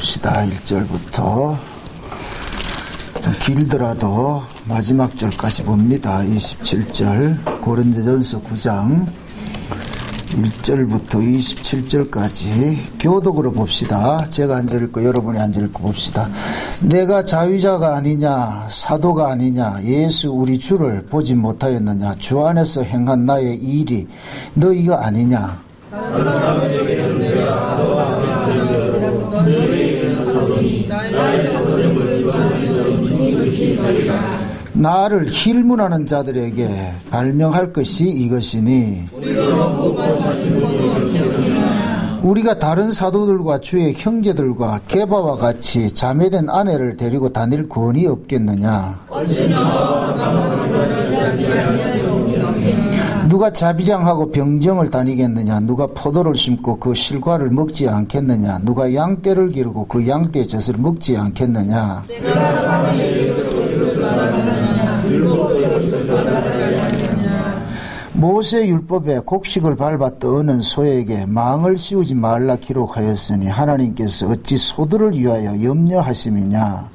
봅시다. 1절부터 좀 길더라도 마지막 절까지 봅니다. 27절 고린도전서 9장 1절부터 27절까지 교독으로 봅시다. 제가 앉아 읽고 여러분이 앉아 읽고 봅시다. 내가 자유자가 아니냐 사도가 아니냐 예수 우리 주를 보지 못하였느냐 주 안에서 행한 나의 일이 너희가 아니냐 나를 힐문하는 자들에게 발명할 것이 이것이니 우리가 다른 사도들과 주의 형제들과 게바와 같이 자매된 아내를 데리고 다닐 권이 없겠느냐 누가 자비장하고 병정을 다니겠느냐 누가 포도를 심고 그 실과를 먹지 않겠느냐 누가 양떼를 기르고 그 양떼의 젖을 먹지 않겠느냐 모세 율법에 곡식을 밟아 떠는 소에게 망을 씌우지 말라 기록하였으니 하나님께서 어찌 소들을 위하여 염려하심이냐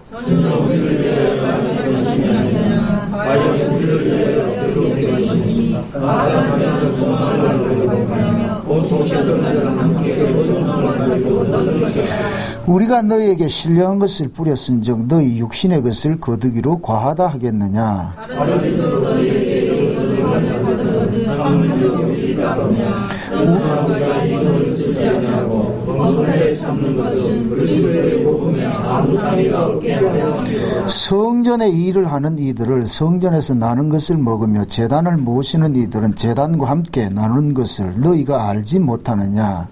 우리가 너희에게 신령한 것을 뿌렸은즉 너희 육신의 것을 거두기로 과하다 하겠느냐 성전의 일을 하는 이들을 성전에서 나눈 것을 먹으며 제단을 모시는 이들은 제단과 함께 나눈 것을 너희가 알지 못하느냐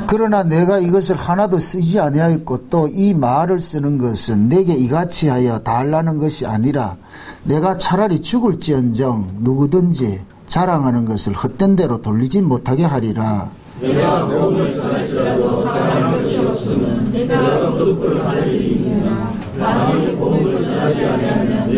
그러나 내가 이것을 하나도 쓰지 아니하였고 또 이 말을 쓰는 것은 내게 이같이 하여 달라는 것이 아니라 내가 차라리 죽을지언정 누구든지 자랑하는 것을 헛된 대로 돌리지 못하게 하리라. 내가 복음을 전할지라도 자랑할 것이 없으면 내가 덕분을 하는 일이니라. 만일 복음을 전하지 아니하면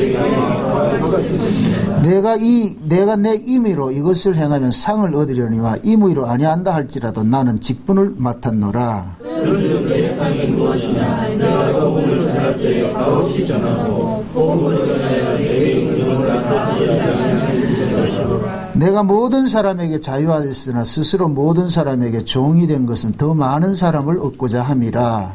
내가 내 임의로 이것을 행하면 상을 얻으려니와 임의로 아니한다 할지라도 나는 직분을 맡았노라. 그런즉 내 상이 무엇이냐 내가 복음을 전할 때에 값없이 전하고 복음을 전하여 내게 있는 것을 값없이 아니하는 것이라. 내가 모든 사람에게 자유하였으나 스스로 모든 사람에게 종이 된 것은 더 많은 사람을 얻고자 함이라.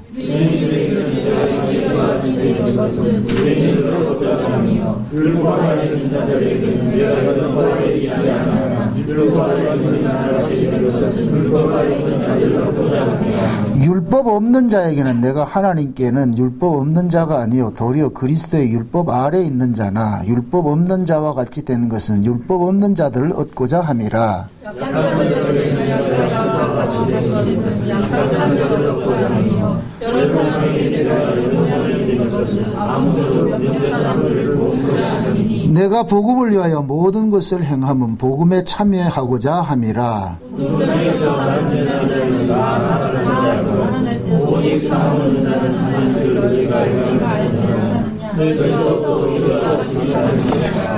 율법 없는 자에게는 내가 하나님께는 율법 없는 자가 아니요 도리어 그리스도의 율법 아래에 있는 자나 율법 없는 자와 같이 되는 것은 율법 없는 자들을 얻고자 함이라. 내가 복음을 위하여 모든 것을 행함은 복음에 참여하고자 함이라.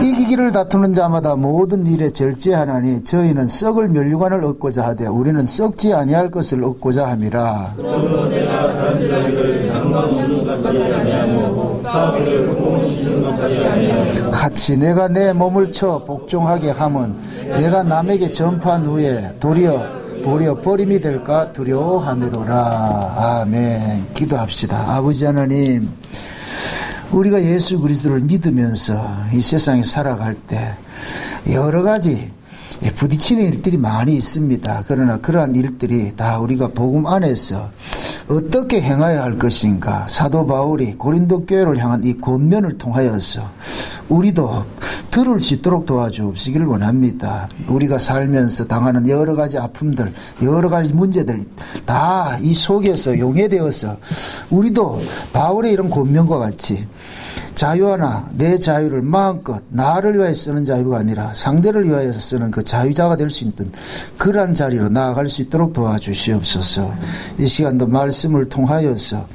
이기기를 다투는 자마다 모든 일에 절제하나니 저희는 썩을 면류관을 얻고자 하되 우리는 썩지 아니할 것을 얻고자 함이라. 같이 내가 내 몸을 쳐 복종하게 함은 내가 남에게 전파한 후에 도리어 버림이 될까 두려워함이로라. 아멘. 기도합시다. 아버지 하나님, 우리가 예수 그리스도를 믿으면서 이 세상에 살아갈 때 여러 가지 부딪히는 일들이 많이 있습니다. 그러나 그러한 일들이 다 우리가 복음 안에서 어떻게 행해야 할 것인가, 사도 바울이 고린도 교회를 향한 이 권면을 통하여서 우리도 들을 수 있도록 도와주옵시기를 원합니다. 우리가 살면서 당하는 여러 가지 아픔들, 여러 가지 문제들 다 이 속에서 용해되어서 우리도 바울의 이런 권면과 같이 자유하나 내 자유를 마음껏 나를 위하여 쓰는 자유가 아니라 상대를 위하여 쓰는 그 자유자가 될 수 있는 그러한 자리로 나아갈 수 있도록 도와주시옵소서. 이 시간도 말씀을 통하여서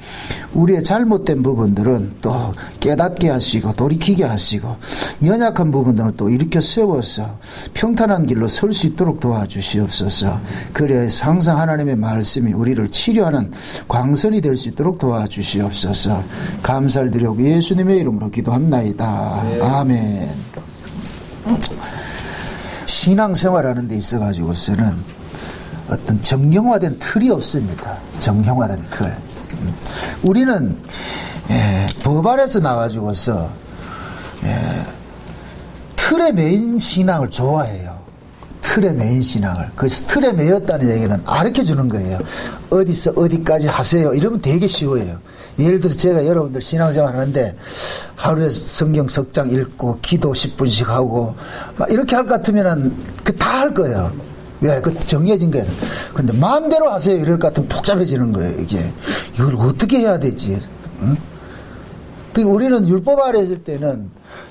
우리의 잘못된 부분들은 또 깨닫게 하시고 돌이키게 하시고 연약한 부분들을 또 일으켜 세워서 평탄한 길로 설 수 있도록 도와주시옵소서. 그래서 항상 하나님의 말씀이 우리를 치료하는 광선이 될 수 있도록 도와주시옵소서. 감사를 드리고 예수님의 이름으로 기도합나이다. 네. 아멘. 신앙생활하는 데 있어가지고서는 어떤 정형화된 틀이 없습니다. 정형화된 틀. 우리는 법 아래서 나가지고서 틀에 매인 신앙을 좋아해요. 틀에 매인 신앙을. 그 틀에 매였다는 얘기는 가르쳐주는 거예요. 어디서 어디까지 하세요. 이러면 되게 쉬워요. 예를 들어서 제가 여러분들 신앙생활 하는데 하루에 성경 석 장 읽고 기도 10분씩 하고 막 이렇게 할 것 같으면은 그 다 할 거예요. 왜? 그 정해진 거예요. 근데 마음대로 하세요. 이럴 것 같으면 복잡해지는 거예요. 이게 이걸 어떻게 해야 되지? 응? 그러니까 우리는 율법 아래 있을 때는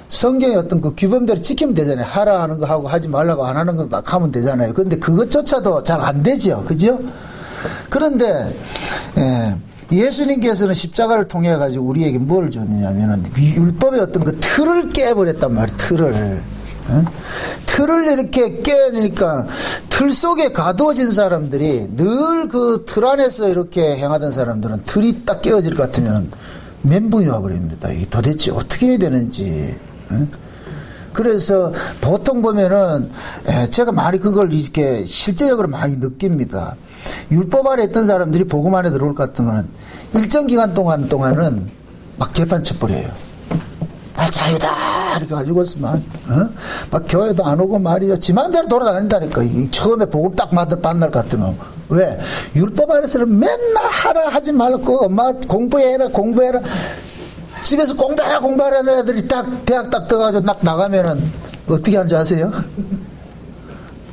성경의 어떤 그 규범대로 지키면 되잖아요. 하라 하는 거 하고 하지 말라고 안 하는 거 딱 하면 되잖아요. 그런데 그것조차도 잘 안 되죠. 그죠? 그런데 예수님께서는 십자가를 통해 가지고 우리에게 뭘 줬느냐면은 율법의 어떤 그 틀을 깨버렸단 말이에요. 틀을. 응? 틀을 이렇게 깨니까 틀 속에 가두어진 사람들이 늘 그 틀 안에서 이렇게 행하던 사람들은 틀이 딱 깨어질 것 같으면 멘붕이 와버립니다. 이게 도대체 어떻게 해야 되는지. 응? 그래서 보통 보면은 제가 많이 그걸 이렇게 실제적으로 많이 느낍니다. 율법 아래 있던 사람들이 복음 안에 들어올 것 같으면 일정 기간 동안은 막 개판 쳐버려요. 아, 자유다! 이렇게 가지고서만, 막 교회도 안 오고 말이죠. 지 맘대로 돌아다닌다니까. 처음에 복음 딱 만날 것 같으면. 왜? 율법 아래서는 맨날 하라 하지 말고, 엄마 공부해라. 집에서 공부하라는 애들이 딱, 대학 딱 떠가지고 나가면은 어떻게 하는지 아세요?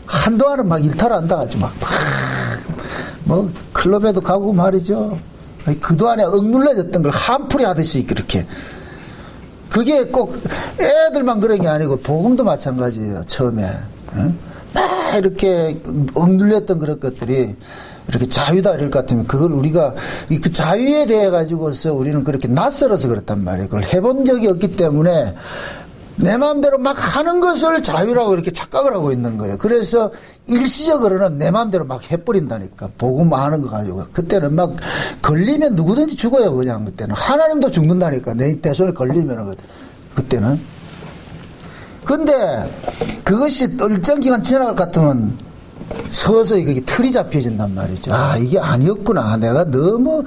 한동안은 막 일탈한다. 아주 뭐, 클럽에도 가고 말이죠. 그동안에 억눌려졌던 걸 한풀이 하듯이 그렇게. 그게 꼭 애들만 그런 게 아니고 복음도 마찬가지예요. 처음에 막 이렇게 억눌렸던 그런 것들이 이렇게 자유다 이럴 것 같으면 그걸 우리가 그 자유에 대해 가지고서 우리는 그렇게 낯설어서 그렇단 말이에요. 그걸 해본 적이 없기 때문에 내 마음대로 막 하는 것을 자유라고 이렇게 착각을 하고 있는 거예요. 그래서 일시적으로는 내 마음대로 막 해버린다니까. 복음 하는 거 가지고. 그때는 막 걸리면 누구든지 죽어요. 그냥 그때는. 하나님도 죽는다니까. 내 손에 걸리면 그때는. 근데 그것이 일정 기간 지나갈 것 같으면 서서히 그게 틀이 잡혀진단 말이죠. 아, 이게 아니었구나. 내가 너무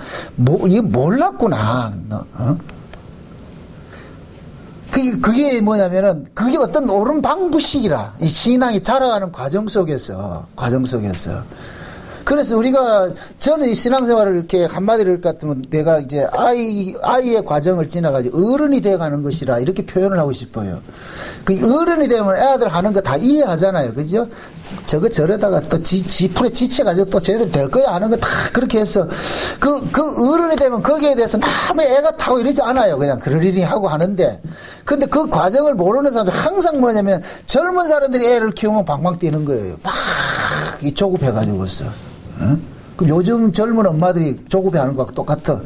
이게 몰랐구나. 그게 뭐냐면은, 그게 어떤 옳은 방부식이라. 이 신앙이 자라가는 과정 속에서. 그래서 저는 이 신앙생활을 이렇게 한마디로 할 것 같으면 내가 이제 아이의 과정을 지나가지고 어른이 돼가는 것이라 이렇게 표현을 하고 싶어요. 그 어른이 되면 애들 하는 거 다 이해하잖아요. 그죠? 저러다가 또 풀에 지쳐가지고 또 쟤들 될 거야 하는 거 다 그렇게 해서 그 어른이 되면 거기에 대해서 너무 애가 타고 이러지 않아요. 그냥 그러려니 하고 하는데. 근데 그 과정을 모르는 사람들 항상 뭐냐면 젊은 사람들이 애를 키우면 방방 뛰는 거예요. 막 조급해가지고서. 그럼 요즘 젊은 엄마들이 조급해하는 거하고 똑같아.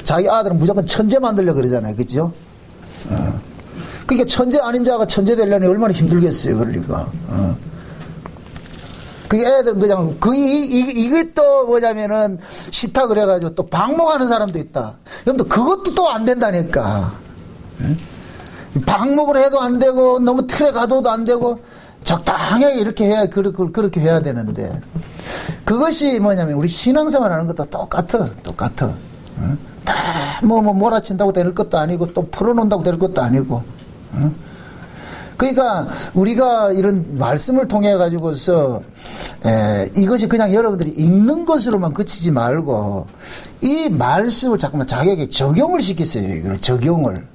자기 아들은 무조건 천재 만들려고 그러잖아요. 그죠? 그러니까 천재 아닌 자가 천재 되려니 얼마나 힘들겠어요. 그러니까. 그게 애들 그냥 이게 또 뭐냐면은 싫다 그래가지고 또 방목하는 사람도 있다. 그럼 또 그것도 또 안 된다니까. 방목을 해도 안 되고 너무 틀에 가둬도 안 되고 적당하게 이렇게 해야 그렇게 해야 되는데 그것이 뭐냐면 우리 신앙생활 하는 것도 똑같아. 다 몰아친다고 될 것도 아니고 또 풀어놓는다고 될 것도 아니고. 그러니까 우리가 이런 말씀을 통해 가지고서 이것이 그냥 여러분들이 읽는 것으로만 그치지 말고 이 말씀을 자꾸만 자기에게 적용을 시키세요. 이걸 적용을.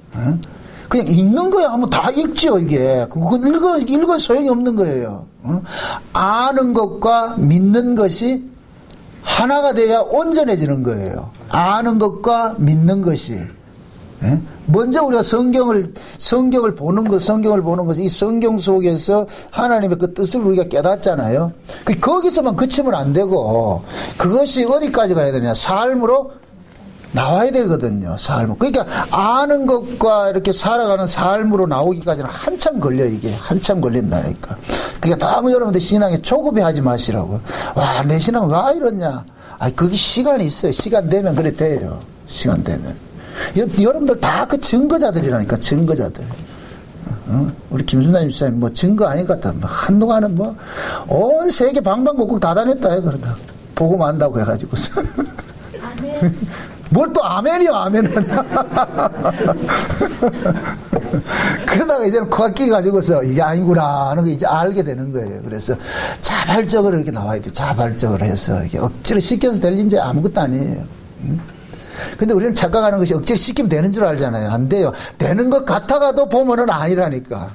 그냥 읽는 거야 하면 다 읽죠. 이게 그건 읽어 소용이 없는 거예요. 아는 것과 믿는 것이 하나가 돼야 온전해지는 거예요. 아는 것과 믿는 것이. 먼저 우리가 성경을 보는 것이 이 성경 속에서 하나님의 그 뜻을 우리가 깨닫잖아요. 거기서만 그치면 안 되고 그것이 어디까지 가야 되냐? 삶으로 나와야 되거든요. 삶. 그러니까 아는 것과 이렇게 살아가는 삶으로 나오기까지는 한참 걸려요. 이게 한참 걸린다니까. 그러니까 너무 여러분들 신앙에 조급해 하지 마시라고. 와, 내 신앙 왜 이러냐. 아, 그게 시간이 있어요. 시간 되면 그래 돼요. 시간 되면. 여러분들 다 그 증거자들이라니까. 증거자들. 우리 김순남 집사님 뭐 증거 아닌 것 같아. 한동안은 뭐 온 세계 방방곡곡 다 다녔다 해. 그러다 보고만 한다고 해가지고서. 뭘 또 아멘이요, 아멘은. 그러다가 이제는 코가 끼가지고서 이게 아니구나 하는 거 이제 알게 되는 거예요. 그래서 자발적으로 이렇게 나와야 돼. 자발적으로 해서 이게 억지로 시켜서 될 일인지 아무것도 아니에요. 근데 우리는 착각하는 것이 억지로 시키면 되는 줄 알잖아요. 안 돼요. 되는 것 같아가도 보면은 아니라니까.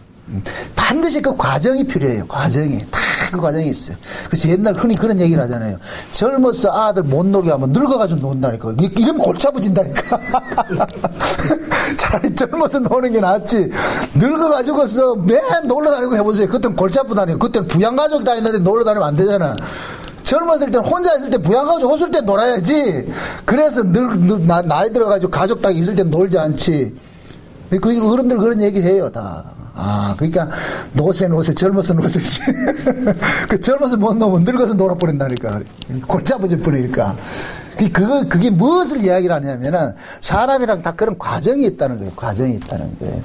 반드시 그 과정이 필요해요. 과정이. 다 그 과정이 있어요. 그래서 옛날 흔히 그런 얘기를 하잖아요. 젊어서 아들 못 놀게 하면 늙어가지고 논다니까. 이러면 골치 아프진다니까. 차라리 젊어서 노는 게 낫지. 늙어가지고서 맨 놀러 다니고 해보세요. 그때는 골치 아프다니까. 그때는 부양가족 다니는데 놀러 다니면 안 되잖아. 젊었을 때 혼자 있을 때 부양가족 없을 때 놀아야지. 그래서 나이 들어가지고 가족 딱 있을 때 놀지 않지. 그 어른들 그런 얘기를 해요 다. 아, 그러니까 노세 젊어서 노세지. 그 젊어서 못 놀면 늙어서 놀아버린다니까. 골치 아프질 뿐이니까. 그게 무엇을 이야기를 하냐면은 사람이랑 다 그런 과정이 있다는 거예요. 과정이 있다는 거예요.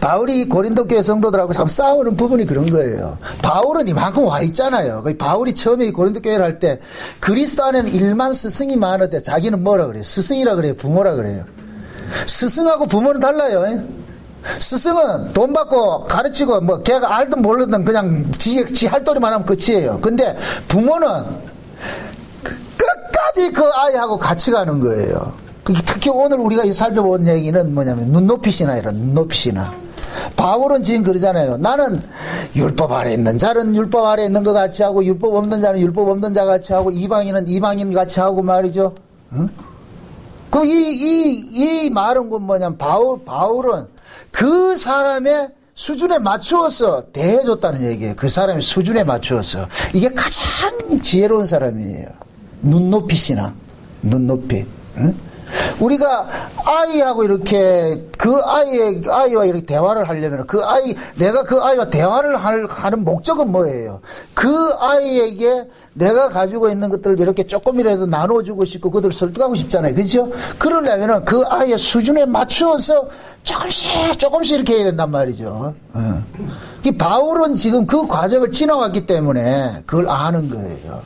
바울이 고린도 교회 성도들하고 참 싸우는 부분이 그런 거예요. 바울은 이만큼 와 있잖아요. 바울이 처음에 고린도 교회를 할 때 그리스도 안에는 일만 스승이 많을 때 자기는 뭐라 그래요? 스승이라 그래요? 부모라 그래요? 스승하고 부모는 달라요. 스승은 돈 받고 가르치고 뭐 걔가 알든 모르든 그냥 지 할 도리만 하면 끝이에요. 근데 부모는 끝까지 그 아이하고 같이 가는 거예요. 특히 오늘 우리가 살펴본 얘기는 뭐냐면 눈높이 신앙이라. 눈높이 신앙. 바울은 지금 그러잖아요. 나는 율법 아래 있는 자는 율법 아래 있는 것 같이 하고 율법 없는 자는 율법 없는 자 같이 하고 이방인은 이방인 같이 하고 말이죠. 응? 그 이 말은 뭐냐면 바울은 그 사람의 수준에 맞추어서 대해줬다는 얘기예요. 그 사람의 수준에 맞추어서. 이게 가장 지혜로운 사람이에요. 눈높이 신앙. 눈높이. 응? 우리가 아이하고 이렇게 그 아이와 이렇게 대화를 하려면 내가 그 아이와 대화를 하는 목적은 뭐예요? 그 아이에게 내가 가지고 있는 것들을 이렇게 조금이라도 나눠주고 싶고 그들을 설득하고 싶잖아요. 그렇죠? 그러려면 그 아이의 수준에 맞추어서 조금씩 이렇게 해야 된단 말이죠. 이 바울은 지금 그 과정을 지나왔기 때문에 그걸 아는 거예요.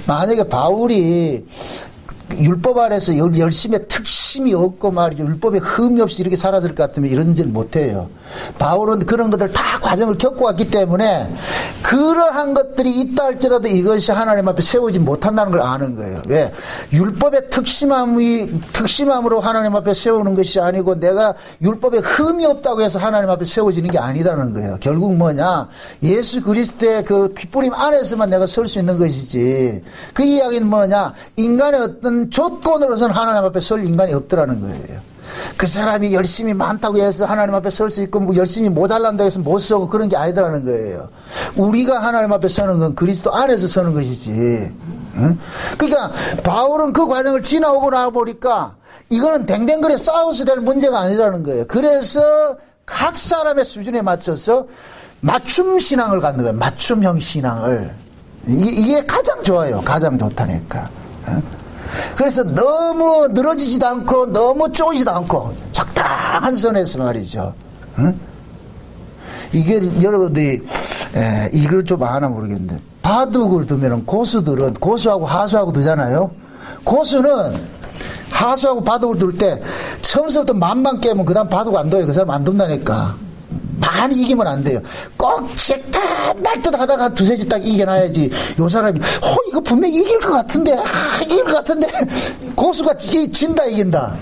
만약에 바울이 율법 아래서 열심히 특심이 없고 말이죠. 율법에 흠이 없이 이렇게 살았을 것 같으면 이런 짓을 못해요. 바울은 그런 것들 다 과정을 겪고 왔기 때문에 그러한 것들이 있다 할지라도 이것이 하나님 앞에 세우지 못한다는 걸 아는 거예요. 왜? 율법의 특심함으로 하나님 앞에 세우는 것이 아니고 내가 율법에 흠이 없다고 해서 하나님 앞에 세워지는 게 아니다는 거예요. 결국 뭐냐? 예수 그리스도의 그 핏부림 안에서만 내가 설 수 있는 것이지. 그 이야기는 뭐냐? 인간의 어떤 조건으로서는 하나님 앞에 설 인간이 없더라는 거예요. 그 사람이 열심히 많다고 해서 하나님 앞에 설 수 있고 뭐 열심히 모자란다고 해서 못 서고 그런 게 아니더라는 거예요. 우리가 하나님 앞에 서는 건 그리스도 안에서 서는 것이지. 응? 그러니까 바울은 그 과정을 지나오고 나보니까 이거는 댕댕거려 싸워서 될 문제가 아니라는 거예요. 그래서 각 사람의 수준에 맞춰서 맞춤 신앙을 갖는 거예요. 맞춤형 신앙을. 이게 가장 좋아요. 가장 좋다니까. 응? 그래서 너무 늘어지지도 않고 너무 쪼이지도 않고 적당한 선에서 말이죠. 응? 이게 여러분들이 이걸 좀 아나 모르겠는데 바둑을 두면은 고수들은 고수하고 하수하고 두잖아요. 고수는 하수하고 바둑을 둘 때 처음부터 만만 깨면 그 다음 바둑 안 둬요. 그 사람 안 둔다니까. 많이 이기면 안 돼요. 꼭 책다 말듯 하다가 두세 집 딱 이겨놔야지. 요 사람이 이거 분명히 이길 것 같은데 이길 것 같은데 고수가 진다 이긴다.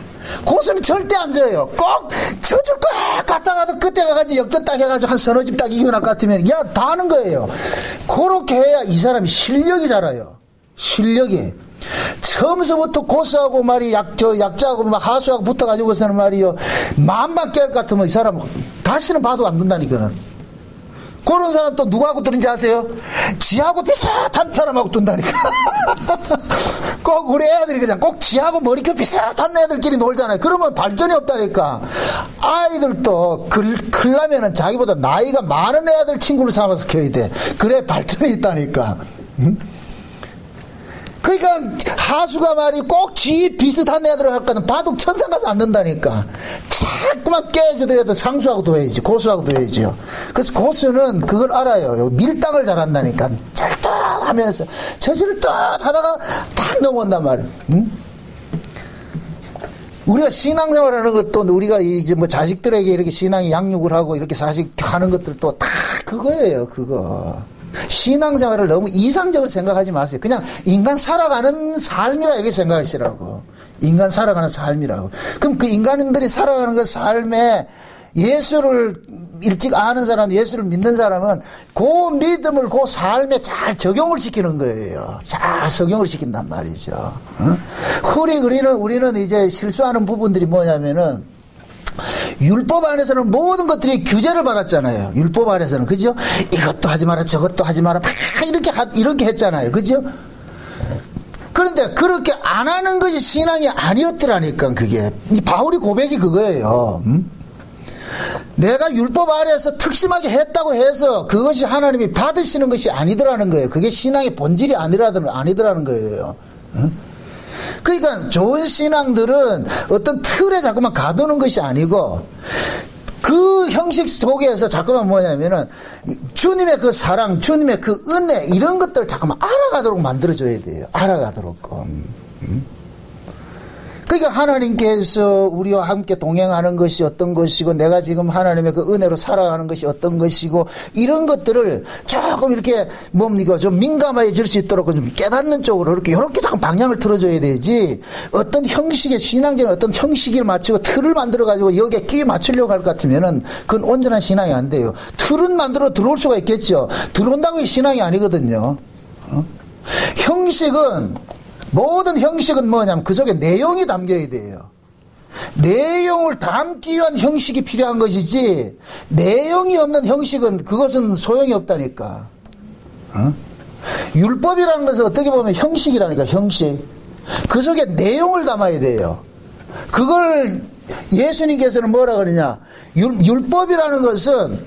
고수는 절대 안 져요. 꼭 져줄 것 같다가도 그때 가가지고 역전 딱 해가지고 한 서너 집 딱 이겨날 것 같으면 다 하는 거예요. 그렇게 해야 이 사람이 실력이 자라요. 실력이. 처음서부터 고수하고 말이 약자하고 막 하수하고 붙어가지고서는 말이요 만만 깨알 같으면 이 사람 다시는 봐도 안 둔다니까는. 그런 사람 또 누구하고 두는지 아세요? 지하고 비슷한 사람하고 둔다니까. 꼭 우리 애들이 그냥 꼭 지하고 머리결 비슷한 애들끼리 놀잖아요. 그러면 발전이 없다니까. 아이들도 클라면은 자기보다 나이가 많은 애들 친구를 삼아서 켜야 돼. 그래 발전이 있다니까. 응? 그러니까 하수가 말이 꼭 지 비슷한 애들을 할거는 바둑 천상 가서 안 된다니까. 자꾸만 깨지더라도 상수하고 둬야지, 고수하고 둬야지요. 그래서 고수는 그걸 알아요. 밀당을 잘한다니까. 잘떡하면서 저지를 떡 하다가 탁 넘어온단 말이에요. 응? 우리가 신앙생활하는 것도 우리가 이제 뭐 자식들에게 이렇게 신앙이 양육을 하고 이렇게 자식하는 것들도 다 그거예요. 그거. 신앙생활을 너무 이상적으로 생각하지 마세요. 그냥 인간 살아가는 삶이라 이렇게 생각하시라고. 인간 살아가는 삶이라고. 그럼 그 인간들이 살아가는 그 삶에 예수를 일찍 아는 사람, 예수를 믿는 사람은 그 믿음을 그 삶에 잘 적용을 시키는 거예요. 잘 적용을 시킨단 말이죠. 응? 우리는 이제 실수하는 부분들이 뭐냐면은 율법 안에서는 모든 것들이 규제를 받았잖아요. 율법 안에서는. 그죠? 이것도 하지 마라, 저것도 하지 마라. 막 이렇게 했잖아요. 그죠? 그런데 그렇게 안 하는 것이 신앙이 아니었더라니까, 그게. 바울이 고백이 그거예요. 내가 율법 아래에서 특심하게 했다고 해서 그것이 하나님이 받으시는 것이 아니더라는 거예요. 그게 신앙의 본질이 아니더라는 거예요. 그러니까 좋은 신앙들은 어떤 틀에 자꾸만 가두는 것이 아니고 그 형식 속에서 자꾸만 뭐냐면은 주님의 그 사랑, 주님의 그 은혜 이런 것들을 자꾸만 알아가도록 만들어줘야 돼요. 알아가도록. 그러니까 하나님께서 우리와 함께 동행하는 것이 어떤 것이고 내가 지금 하나님의 그 은혜로 살아가는 것이 어떤 것이고 이런 것들을 조금 이렇게 뭡니까 좀 민감해질 수 있도록 좀 깨닫는 쪽으로 이렇게 자꾸 방향을 틀어줘야 되지 어떤 형식의 신앙적인 어떤 형식을 맞추고 틀을 만들어가지고 여기에 끼 맞추려고 할 것 같으면은 그건 온전한 신앙이 안 돼요. 틀은 만들어 들어올 수가 있겠죠. 들어온다고 신앙이 아니거든요. 형식은 모든 형식은 뭐냐면 그 속에 내용이 담겨야 돼요. 내용을 담기 위한 형식이 필요한 것이지 내용이 없는 형식은 그것은 소용이 없다니까. 율법이라는 것은 어떻게 보면 형식이라니까. 형식. 그 속에 내용을 담아야 돼요. 그걸 예수님께서는 뭐라 그러냐. 율법이라는 것은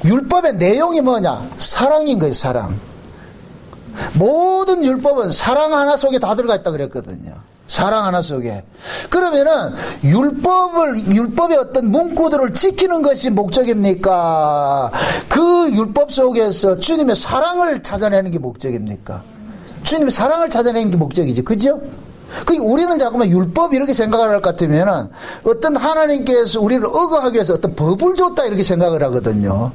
율법의 내용이 뭐냐. 사랑인 거예요. 사랑. 모든 율법은 사랑 하나 속에 다 들어가 있다 그랬거든요. 사랑 하나 속에. 그러면은 율법의 어떤 문구들을 지키는 것이 목적입니까? 그 율법 속에서 주님의 사랑을 찾아내는 게 목적입니까? 주님의 사랑을 찾아내는 게 목적이지. 그죠? 우리는 자꾸만 율법 이렇게 생각을 할 것 같으면은 어떤 하나님께서 우리를 억압하기 위해서 어떤 법을 줬다 이렇게 생각을 하거든요.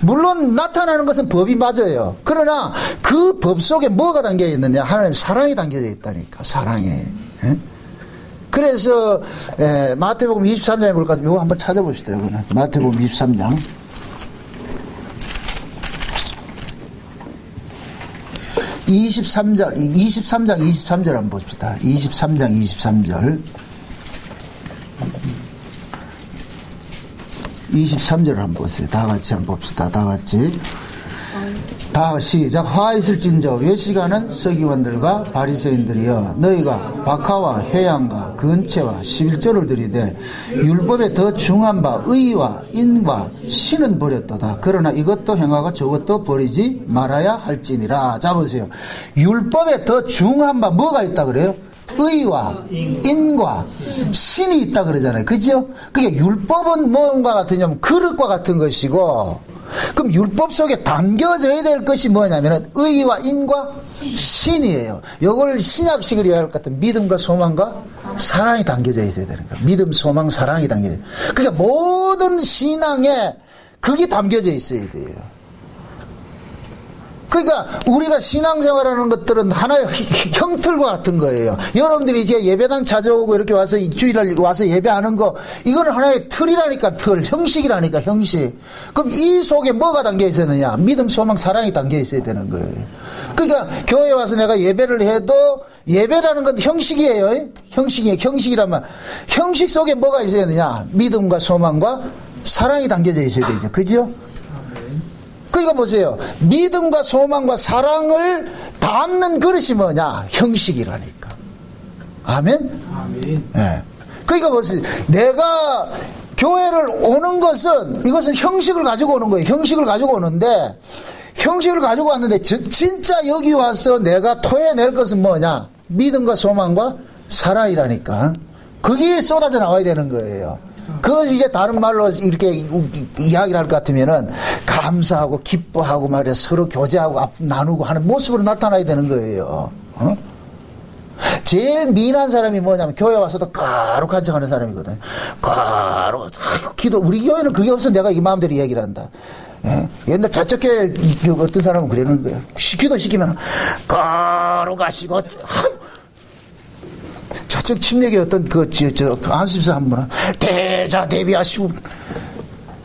물론 나타나는 것은 법이 맞아요. 그러나 그 법 속에 뭐가 담겨 있느냐? 하나님의 사랑이 담겨져 있다니까. 사랑이. 그래서 마태복음 23장에 볼까? 이거 한번 찾아봅시다. 이거는 마태복음 23장. 23장 23절 한번 봅시다. 23장 23절. 23절을 한번 보세요. 다 같이 한번 봅시다. 다 같이. 다 시작. 화 있을진저 외시가는 서기관들과 바리새인들이여 너희가 박하와 회양과 근체와 11조를 들이되 율법에 더 중한 바 의와 인과 신은 버렸도다. 그러나 이것도 행하고 저것도 버리지 말아야 할지니라. 자 보세요. 율법에 더 중한 바 뭐가 있다 그래요? 의와 인과 신이 있다 그러잖아요. 그죠? 그게 율법은 뭔가 같으냐면 그릇과 같은 것이고, 그럼 율법 속에 담겨져야 될 것이 뭐냐면 의와 인과 신이에요. 이걸 신약식으로 이해할 것 같은 믿음과 소망과 사랑이 담겨져 있어야 되는 거예요. 믿음, 소망, 사랑이 담겨져 있어요. 그러니까 모든 신앙에 그게 담겨져 있어야 돼요. 그러니까 우리가 신앙생활하는 것들은 하나의 형틀과 같은 거예요. 여러분들이 이제 예배당 찾아오고 이렇게 와서 주일날 와서 예배하는 거, 이거는 하나의 틀이라니까. 틀, 형식이라니까. 형식. 그럼 이 속에 뭐가 담겨 있었느냐? 믿음, 소망, 사랑이 담겨 있어야 되는 거예요. 그러니까 교회에 와서 내가 예배를 해도 예배라는 건 형식이에요. 형식이라면 형식 속에 뭐가 있어야 되느냐? 믿음과 소망과 사랑이 담겨져 있어야 되죠. 그죠? 그러니까 보세요. 믿음과 소망과 사랑을 담는 그릇이 뭐냐? 형식이라니까. 아멘? 아멘. 예. 그러니까 무슨 내가 교회를 오는 것은 이것은 형식을 가지고 오는 거예요. 형식을 가지고 오는데 형식을 가지고 왔는데 진짜 여기 와서 내가 토해낼 것은 뭐냐? 믿음과 소망과 사랑이라니까. 그게 쏟아져 나와야 되는 거예요. 그 이게 다른 말로 이렇게 이야기를 할 것 같으면은 감사하고 기뻐하고 말이야 서로 교제하고 나누고 하는 모습으로 나타나야 되는 거예요. 어? 제일 미인한 사람이 뭐냐면 교회 와서도 거룩한 척하는 사람이거든. 거룩. 기도 우리 교회는 그게 없어 내가 이 마음대로 이야기를 한다. 예? 옛날 자적회 어떤 사람은 그러는 거야. 기도 시키면 거룩하시고 저쪽 침례계 어떤 안수집사 한 분은 대자 대비하시고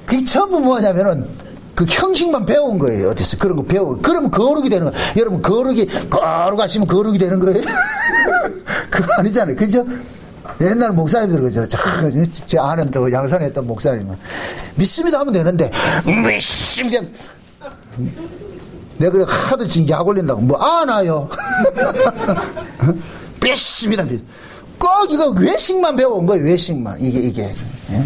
그게 전부 뭐냐면은 그 형식만 배운 거예요. 어디서 그런 거 배우고 그러면 거룩이 되는 거예요. 여러분 거룩하시면 거룩이 되는 거예요. 그거 아니잖아요. 그죠? 옛날 목사님들 그죠? 저 아는 또 양산에 있던 목사님은 믿습니다 하면 되는데 믿습니다 내가 그래 하도 지금 약 올린다고 뭐 아나요? 믿습니다. 꼭 이거 외식만 배워온 거예요. 외식만 이게. 예?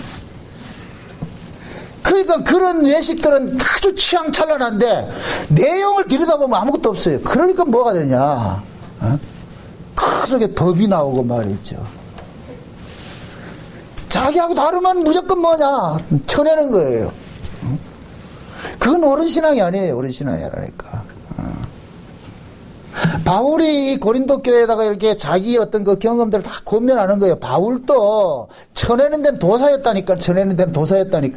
그러니까 그런 외식들은 아주 취향찬란한데 내용을 들여다보면 아무것도 없어요. 그러니까 뭐가 되냐? 어? 그 속에 법이 나오고 말이죠. 자기하고 다르면 무조건 뭐냐? 쳐내는 거예요. 그건 옳은 신앙이 아니에요. 옳은 신앙이 아니라니까. 바울이 고린도 교회에다가 이렇게 자기 어떤 그 경험들을 다 권면하는 거예요. 바울도 쳐내는 데는 도사였다니까,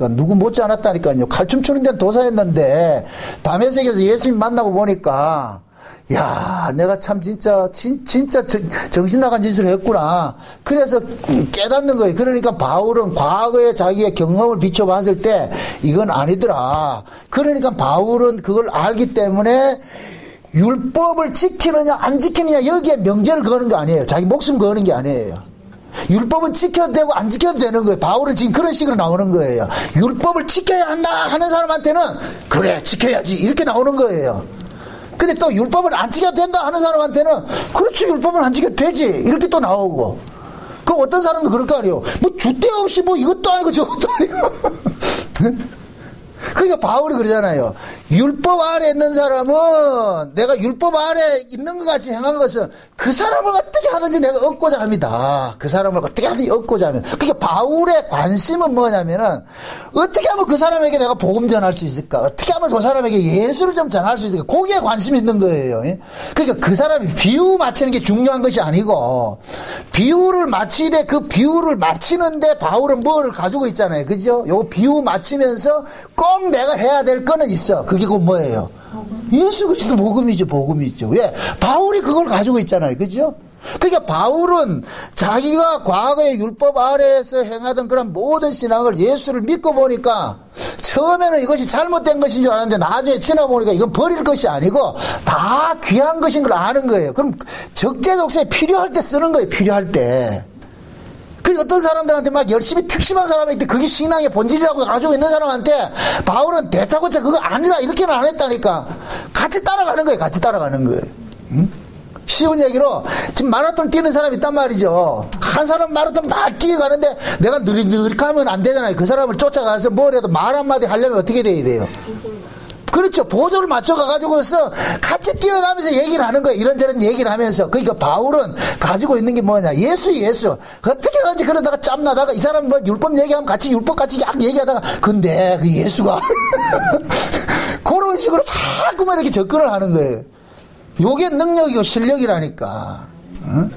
누구 못지 않았다니까요. 칼춤 추는 데는 도사였는데, 다메섹에서 예수님 만나고 보니까, 야, 내가 참 진짜 정신 나간 짓을 했구나. 그래서 깨닫는 거예요. 그러니까 바울은 과거에 자기의 경험을 비춰봤을 때, 이건 아니더라. 그러니까 바울은 그걸 알기 때문에, 율법을 지키느냐 안 지키느냐 여기에 명제를 거는 게 아니에요. 자기 목숨 거는 게 아니에요. 율법은 지켜도 되고 안 지켜도 되는 거예요. 바울은 지금 그런 식으로 나오는 거예요. 율법을 지켜야 한다 하는 사람한테는 그래 지켜야지 이렇게 나오는 거예요. 근데 또 율법을 안 지켜도 된다 하는 사람한테는 그렇지 율법은 안 지켜도 되지 이렇게 또 나오고. 그럼 어떤 사람도 그럴 거 아니에요. 뭐 주대 없이 뭐 이것도 아니고 저것도 아니고 그러니까 바울이 그러잖아요. 율법 아래 있는 사람은 내가 율법 아래 있는 것 같이 행한 것은 그 사람을 어떻게 하든지 내가 얻고자 합니다. 그 사람을 어떻게 하든지 얻고자 하면. 그러니까 바울의 관심은 뭐냐면은 어떻게 하면 그 사람에게 내가 복음 전할 수 있을까? 어떻게 하면 그 사람에게 예수를 좀 전할 수 있을까? 거기에 관심이 있는 거예요. 그러니까 그 사람이 비유 맞추는 게 중요한 것이 아니고 비유를 맞히되 그 비유를 맞히는데 바울은 뭘 가지고 있잖아요. 그죠? 요 비유 맞추면서 꼭 내가 해야 될 거는 있어. 그게 그 뭐예요? 예수 그리스도 복음이죠. 왜? 바울이 그걸 가지고 있잖아요. 그죠? 그러니까 바울은 자기가 과거의 율법 아래에서 행하던 그런 모든 신앙을 예수를 믿고 보니까 처음에는 이것이 잘못된 것인 줄 알았는데 나중에 지나보니까 이건 버릴 것이 아니고 다 귀한 것인 걸 아는 거예요. 그럼 적재적소에 필요할 때 쓰는 거예요. 필요할 때. 그 어떤 사람들한테 막 열심히 특심한 사람이 있대. 그게 신앙의 본질이라고 가지고 있는 사람한테 바울은 대차고차 그거 아니라 이렇게는 안 했다니까. 같이 따라가는 거예요. 응? 쉬운 얘기로 지금 마라톤 뛰는 사람이 있단 말이죠. 한 사람 마라톤 막 뛰어가는데 내가 느릿느릿 하면 안 되잖아요. 그 사람을 쫓아가서 뭐라도 말 한마디 하려면 어떻게 돼야 돼요? 그렇죠. 보조를 맞춰가지고서 같이 뛰어가면서 얘기를 하는 거예요. 이런저런 얘기를 하면서. 그러니까 바울은 가지고 있는 게 뭐냐. 예수. 어떻게 하는지 그러다가 짬나다가 이 사람 뭐 율법 얘기하면 같이 율법 같이 약 얘기하다가 근데 그 예수가 그런 식으로 자꾸만 이렇게 접근을 하는 거예요. 요게 능력이고 실력이라니까. 응?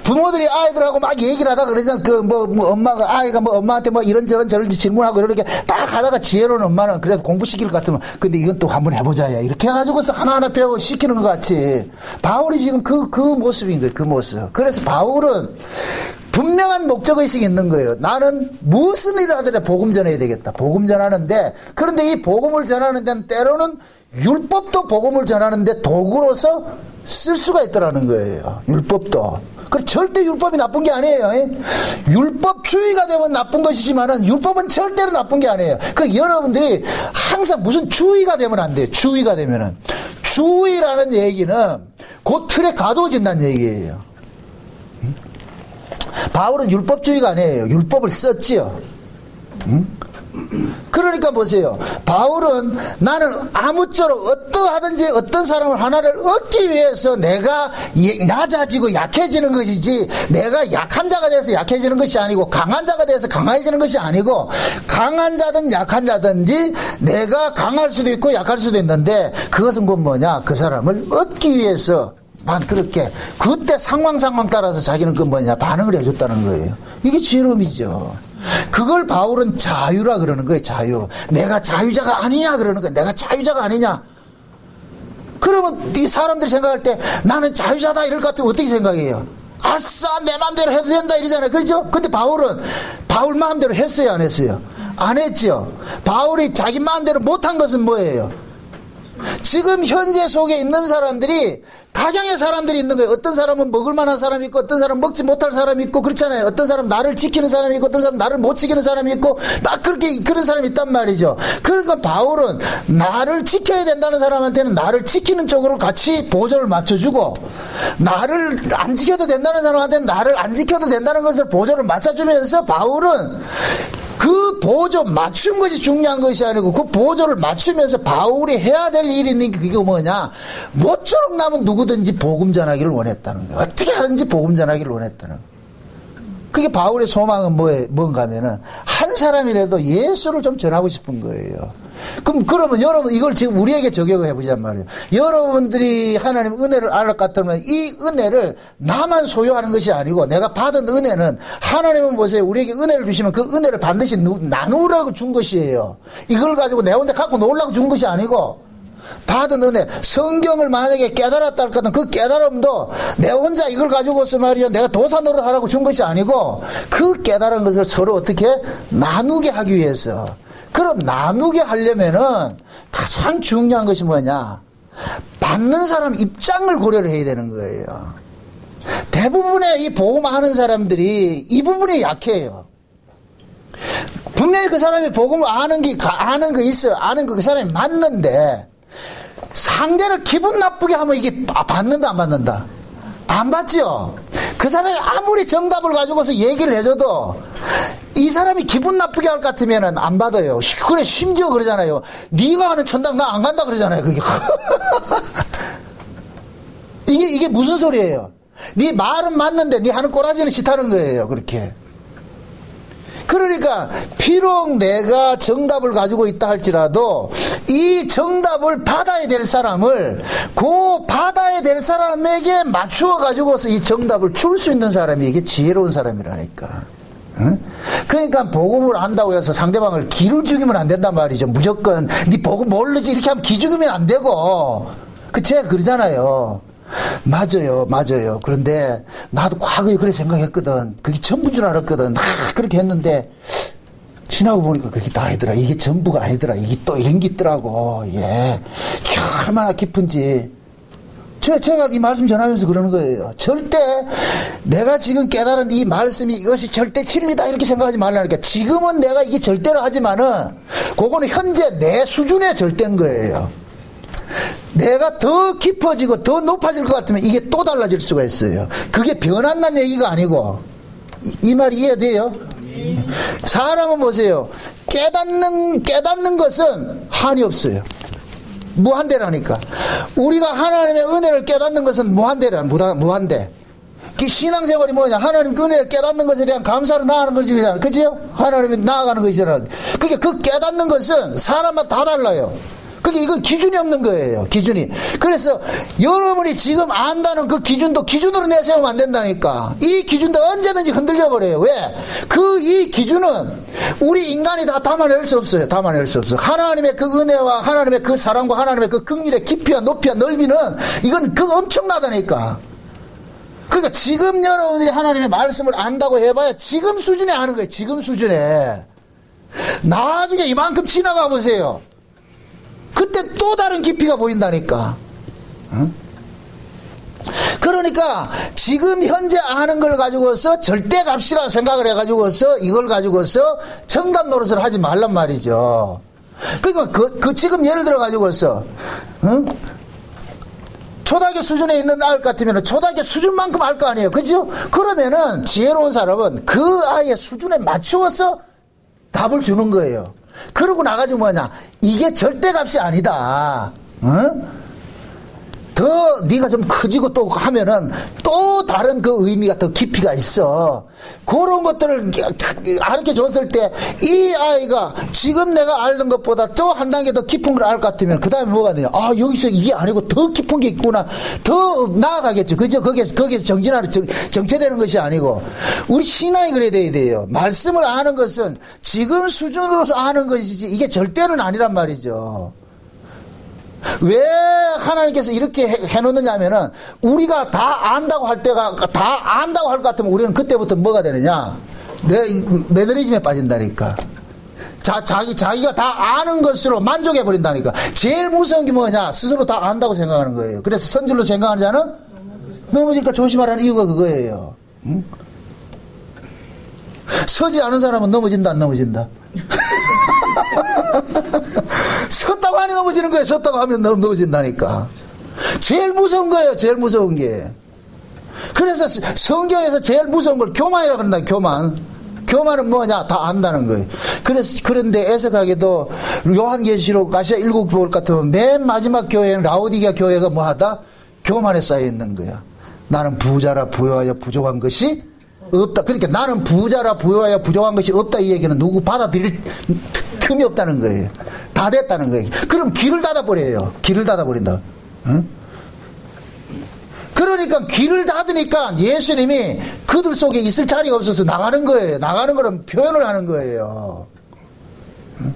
부모들이 아이들하고 막 얘기를 하다가 그러잖아. 엄마가, 아이가 엄마한테 이런저런 저런 질문하고 이렇게 딱 하다가 지혜로운 엄마는 그래도 공부시킬 것 같으면, 근데 이건 또 한번 해보자, 야. 이렇게 해가지고서 하나하나 배우고 시키는 것 같이. 바울이 지금 그 모습인 거예요, 그 모습. 그래서 바울은 분명한 목적의식이 있는 거예요. 나는 무슨 일을 하더라도 복음 전해야 되겠다. 복음 전하는데, 그런데 이 복음을 전하는 데는 때로는 율법도 복음을 전하는데 도구로서 쓸 수가 있더라는 거예요. 율법도. 그 절대 율법이 나쁜 게 아니에요. 율법주의가 되면 나쁜 것이지만은 율법은 절대로 나쁜 게 아니에요. 그 여러분들이 항상 무슨 주의가 되면 안 돼요. 주의가 되면은 주의라는 얘기는 그 틀에 가둬진다는 얘기예요. 바울은 율법주의가 아니에요. 율법을 썼지요. 그러니까 보세요. 바울은 나는 아무쪼록 어떠하든지 어떤 사람을 하나를 얻기 위해서 내가 낮아지고 약해지는 것이지, 내가 약한 자가 돼서 약해지는 것이 아니고, 강한 자가 돼서 강해지는 것이 아니고, 강한 자든 약한 자든지 내가 강할 수도 있고 약할 수도 있는데, 그것은 곧 뭐냐, 그 사람을 얻기 위해서 만 그렇게 그때 상황 따라서 자기는 그 뭐냐 반응을 해줬다는 거예요. 이게 지혜로움이죠. 그걸 바울은 자유라 그러는 거예요. 자유. 내가 자유자가 아니냐 그러는 거예요. 내가 자유자가 아니냐. 그러면 이 사람들이 생각할 때 나는 자유자다 이럴 것 같으면 어떻게 생각해요? 아싸 내 마음대로 해도 된다 이러잖아요. 그렇죠? 근데 바울은 바울 마음대로 했어요 안 했어요? 안 했죠. 바울이 자기 마음대로 못한 것은 뭐예요? 지금 현재 속에 있는 사람들이 각양의 사람들이 있는 거예요. 어떤 사람은 먹을 만한 사람이 있고 어떤 사람은 먹지 못할 사람이 있고 그렇잖아요. 어떤 사람은 나를 지키는 사람이 있고 어떤 사람은 나를 못 지키는 사람이 있고 막 그렇게 그런 사람이 있단 말이죠. 그러니까 바울은 나를 지켜야 된다는 사람한테는 나를 지키는 쪽으로 같이 보조를 맞춰주고, 나를 안 지켜도 된다는 사람한테는 나를 안 지켜도 된다는 것을 보조를 맞춰주면서, 바울은 그 보조 맞춘 것이 중요한 것이 아니고 그 보조를 맞추면서 바울이 해야 될 일이 있는 게 그게 뭐냐, 모쪼록 남은 누구든지 복음 전하기를 원했다는 거예요. 어떻게 하든지 복음 전하기를 원했다는 거예요. 그게 바울의 소망은 뭔가 하면은 한 사람이라도 예수를 좀 전하고 싶은 거예요. 그러면 여러분 이걸 지금 우리에게 적용을 해보자는 말이에요. 여러분들이 하나님 은혜를 알 것 같으면 이 은혜를 나만 소유하는 것이 아니고, 내가 받은 은혜는 하나님은 보세요. 우리에게 은혜를 주시면 그 은혜를 반드시 나누라고 준 것이에요. 이걸 가지고 내 혼자 갖고 놀라고 준 것이 아니고, 받은 은혜, 성경을 만약에 깨달았다 할 것은 그 깨달음도 내 혼자 이걸 가지고서 말이야 내가 도사 노릇 하라고 준 것이 아니고, 그 깨달은 것을 서로 어떻게 나누게 하기 위해서. 그럼 나누게 하려면은 가장 중요한 것이 뭐냐, 받는 사람 입장을 고려를 해야 되는 거예요. 대부분의 이 복음하는 사람들이 이 부분이 약해요. 분명히 그 사람이 복음을 아는 거 있어. 아는 거 그 사람이 맞는데, 상대를 기분 나쁘게 하면 이게 받는다 안 받는다? 안 받죠. 그 사람이 아무리 정답을 가지고서 얘기를 해줘도 이 사람이 기분 나쁘게 할 것 같으면 안 받아요. 그래, 심지어 그러잖아요. 네가 하는 천당 나 안 간다 그러잖아요. 그게 이게 무슨 소리예요? 네 말은 맞는데 네 하는 꼬라지는 싫다는 거예요. 그렇게. 그러니까 비록 내가 정답을 가지고 있다 할지라도 이 정답을 받아야 될 사람을 그 받아야 될 사람에게 맞추어 가지고서 이 정답을 줄 수 있는 사람이 이게 지혜로운 사람이라니까. 응? 그러니까 복음을 안다고 해서 상대방을 기를 죽이면 안 된단 말이죠. 무조건 네 복음 모르지 이렇게 하면 기 죽이면 안 되고. 제가 그러잖아요. 맞아요. 그런데 나도 과거에 그래 생각했거든. 그게 전부인 줄 알았거든. 그렇게 했는데 지나고 보니까 그게 다 아니더라. 이게 전부가 아니더라. 이게 또 이런 게 있더라고. 예, 얼마나 깊은지. 제가 이 말씀 전하면서 그러는 거예요. 절대 내가 지금 깨달은 이 말씀이 이것이 절대 진리다 이렇게 생각하지 말라니까. 지금은 내가 이게 절대로 하지만은 그거는 현재 내 수준의 절대인 거예요. 내가 더 깊어지고 더 높아질 것 같으면 이게 또 달라질 수가 있어요. 그게 변한다는 얘기가 아니고. 이 말이 이해돼요? 사람은 보세요. 깨닫는 것은 한이 없어요. 무한대라니까. 우리가 하나님의 은혜를 깨닫는 것은 무한대. 신앙생활이 뭐냐? 하나님 은혜를 깨닫는 것에 대한 감사를 나아가는 것이잖아요. 그죠? 하나님이 나아가는 것이잖아요. 그게 그 깨닫는 것은 사람마다 다 달라요. 그게 이건 기준이 없는 거예요. 기준이. 그래서 여러분이 지금 안다는 그 기준도 기준으로 내세우면 안 된다니까. 이 기준도 언제든지 흔들려 버려요. 왜? 이 기준은 우리 인간이 다 담아낼 수 없어요. 하나님의 그 은혜와 하나님의 그 사랑과 하나님의 그 긍휼의 깊이와 높이와 넓이는 이건 엄청나다니까. 그러니까 지금 여러분들이 하나님의 말씀을 안다고 해봐야 지금 수준에 아는 거예요. 지금 수준에. 나중에 이만큼 지나가 보세요. 그때 또 다른 깊이가 보인다니까. 응? 그러니까 지금 현재 아는 걸 가지고서 절대값이라 생각을 해가지고서 이걸 가지고서 정답 노릇을 하지 말란 말이죠. 그러니까 지금 예를 들어 가지고서 응? 초등학교 수준에 있는 아이 같으면 초등학교 수준만큼 알 거 아니에요. 그죠? 그러면은 지혜로운 사람은 그 아이의 수준에 맞추어서 답을 주는 거예요. 그러고 나가지고 뭐냐, 이게 절대값이 아니다. 더 네가 좀 커지고 또 하면은 또 다른 그 의미가 더 깊이가 있어. 그런 것들을 가르쳐 줬을 때 이 아이가 지금 내가 알던 것보다 또 한 단계 더 깊은 걸 알 것 같으면 그 다음에 뭐가 되냐, 아 여기서 이게 아니고 더 깊은 게 있구나, 더 나아가겠죠. 그죠? 거기에서 정체되는 것이 아니고, 우리 신앙이 그래야 돼요. 말씀을 아는 것은 지금 수준으로서 아는 것이지 이게 절대는 아니란 말이죠. 왜 하나님께서 이렇게 해놓느냐 하면은, 우리가 다 안다고 할 때가, 다 안다고 할 것 같으면 우리는 그때부터 뭐가 되느냐, 매너리즘에 빠진다니까. 자기가 다 아는 것으로 만족해 버린다니까. 제일 무서운 게 뭐냐, 스스로 다 안다고 생각하는 거예요. 그래서 선줄로 생각하는 자는 넘어질까 조심하라는 이유가 그거예요. 응? 서지 않은 사람은 넘어진다 안 넘어진다? 섰다고 하니 넘어지는 거예요. 섰다고 하면 넘어진다니까. 제일 무서운 거예요. 제일 무서운 게. 그래서 성경에서 제일 무서운 걸 교만이라고 그런다. 교만은 뭐냐, 다 안다는 거예요. 그런데 애석하게도 요한계시록 아시아 7교회 같으면 맨 마지막 교회는 라오디게아 교회가 뭐하다? 교만에 쌓여 있는 거야. 나는 부자라 부여하여 부족한 것이 없다. 그러니까 나는 부자라 부여하여 부족한 것이 없다, 이 얘기는 누구 받아들일 틈이 없다는 거예요. 다 됐다는 거예요. 그럼 길을 닫아버려요. 길을 닫아버린다. 응? 그러니까 길을 닫으니까 예수님이 그들 속에 있을 자리가 없어서 나가는 거예요. 나가는 거는 표현을 하는 거예요. 응?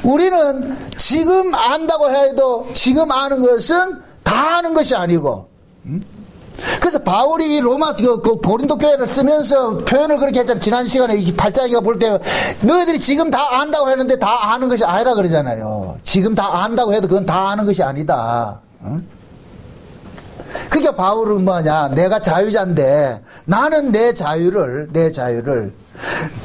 우리는 지금 안다고 해도 지금 아는 것은 다 아는 것이 아니고, 응? 그래서 바울이 로마 고린도 교회를 쓰면서 표현을 그렇게 했잖아요. 지난 시간에 8장이가 볼 때 너희들이 지금 다 안다고 했는데 다 아는 것이 아니라 그러잖아요. 지금 다 안다고 해도 그건 다 아는 것이 아니다. 응? 그러니까 바울은 뭐냐, 내가 자유자인데 나는 내 자유를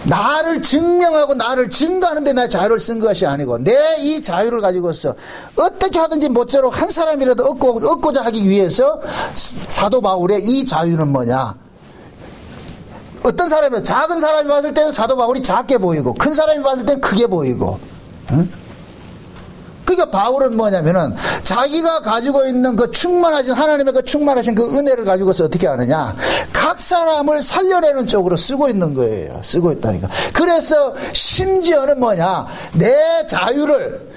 나를 증명하고 나를 증거하는 데 내 자유를 쓴 것이 아니고, 내 이 자유를 가지고서 어떻게 하든지 모쪼록 한 사람이라도 얻고자 하기 위해서 사도 바울의 이 자유는 뭐냐, 어떤 사람이, 작은 사람이 봤을 때는 사도 바울이 작게 보이고 큰 사람이 봤을 때는 크게 보이고, 응? 그러니까 바울은 뭐냐면은 자기가 가지고 있는 그 충만하신 하나님의 그 충만하신 그 은혜를 가지고서 어떻게 하느냐, 각 사람을 살려내는 쪽으로 쓰고 있는 거예요. 쓰고 있다니까. 그래서 심지어는 뭐냐, 내 자유를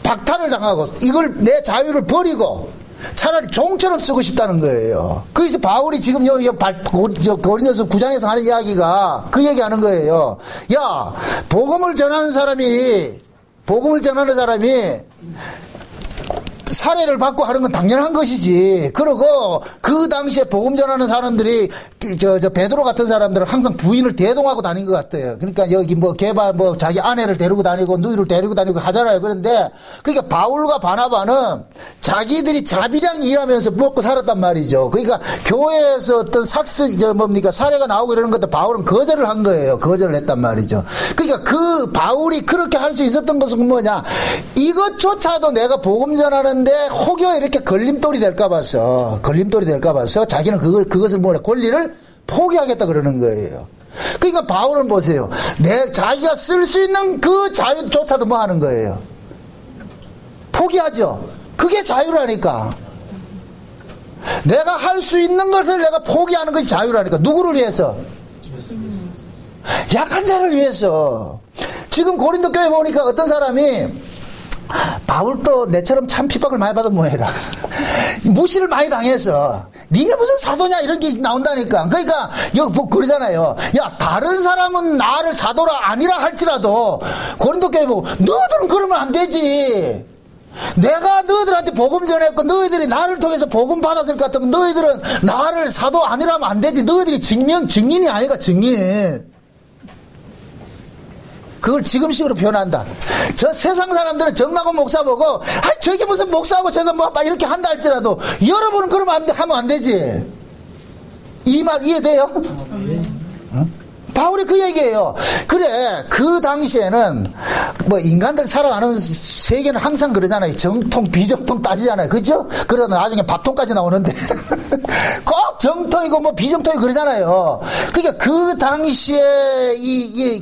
박탈을 당하고 이걸 내 자유를 버리고 차라리 종처럼 쓰고 싶다는 거예요. 그래서 바울이 지금 여기 고린도서 9장에서 하는 이야기가 그 얘기하는 거예요. 야, 복음을 전하는 사람이 살해를 받고 하는 건 당연한 것이지. 그리고 그 당시에 복음 전하는 사람들이 베드로 같은 사람들은 항상 부인을 대동하고 다닌 것 같아요. 그러니까 여기 자기 아내를 데리고 다니고 누이를 데리고 다니고 하잖아요. 그런데 그러니까 바울과 바나바는 자기들이 자비량 일하면서 먹고 살았단 말이죠. 그러니까 교회에서 어떤 살해가 나오고 이러는 것도 바울은 거절을 한 거예요. 거절을 했단 말이죠. 그러니까 그 바울이 그렇게 할 수 있었던 것은 뭐냐, 이것조차도 내가 복음 전하는 혹여 이렇게 걸림돌이 될까 봐서 자기는 그것을 권리를 포기하겠다 그러는 거예요. 그러니까 바울은 보세요. 자기가 쓸 수 있는 그 자유조차도 뭐 하는 거예요? 포기하죠. 그게 자유라니까. 내가 할 수 있는 것을 내가 포기하는 것이 자유라니까. 누구를 위해서? 약한 자를 위해서. 지금 고린도 교회 보니까 어떤 사람이, 바울도 내처럼 참 핍박을 많이 받은 모해라. 무시를 많이 당해서 네가 무슨 사도냐 이런 게 나온다니까. 그러니까 여기 그러잖아요. 야, 다른 사람은 나를 사도라 아니라 할지라도 고린도 교회 보고 너희들은 그러면 안 되지. 내가 너희들한테 복음 전했고 너희들이 나를 통해서 복음 받았을 것 같으면 너희들은 나를 사도 아니라면 안 되지. 너희들이 증인이 아니가 증인. 그걸 지금식으로 표현한다. 저 세상 사람들은 정나고 목사 보고, 저게 무슨 목사하고 저거 뭐 이렇게 한다 할지라도 여러분은 그러면 하면 안 되지. 이 말 이해돼요? 응? 바울이 그 얘기예요. 그래, 그 당시에는 뭐 인간들 살아가는 세계는 항상 그러잖아요. 정통, 비정통 따지잖아요. 그죠? 그러다 나중에 밥통까지 나오는데 꼭 정통이고 뭐 비정통이 그러잖아요. 그러니까 그 당시에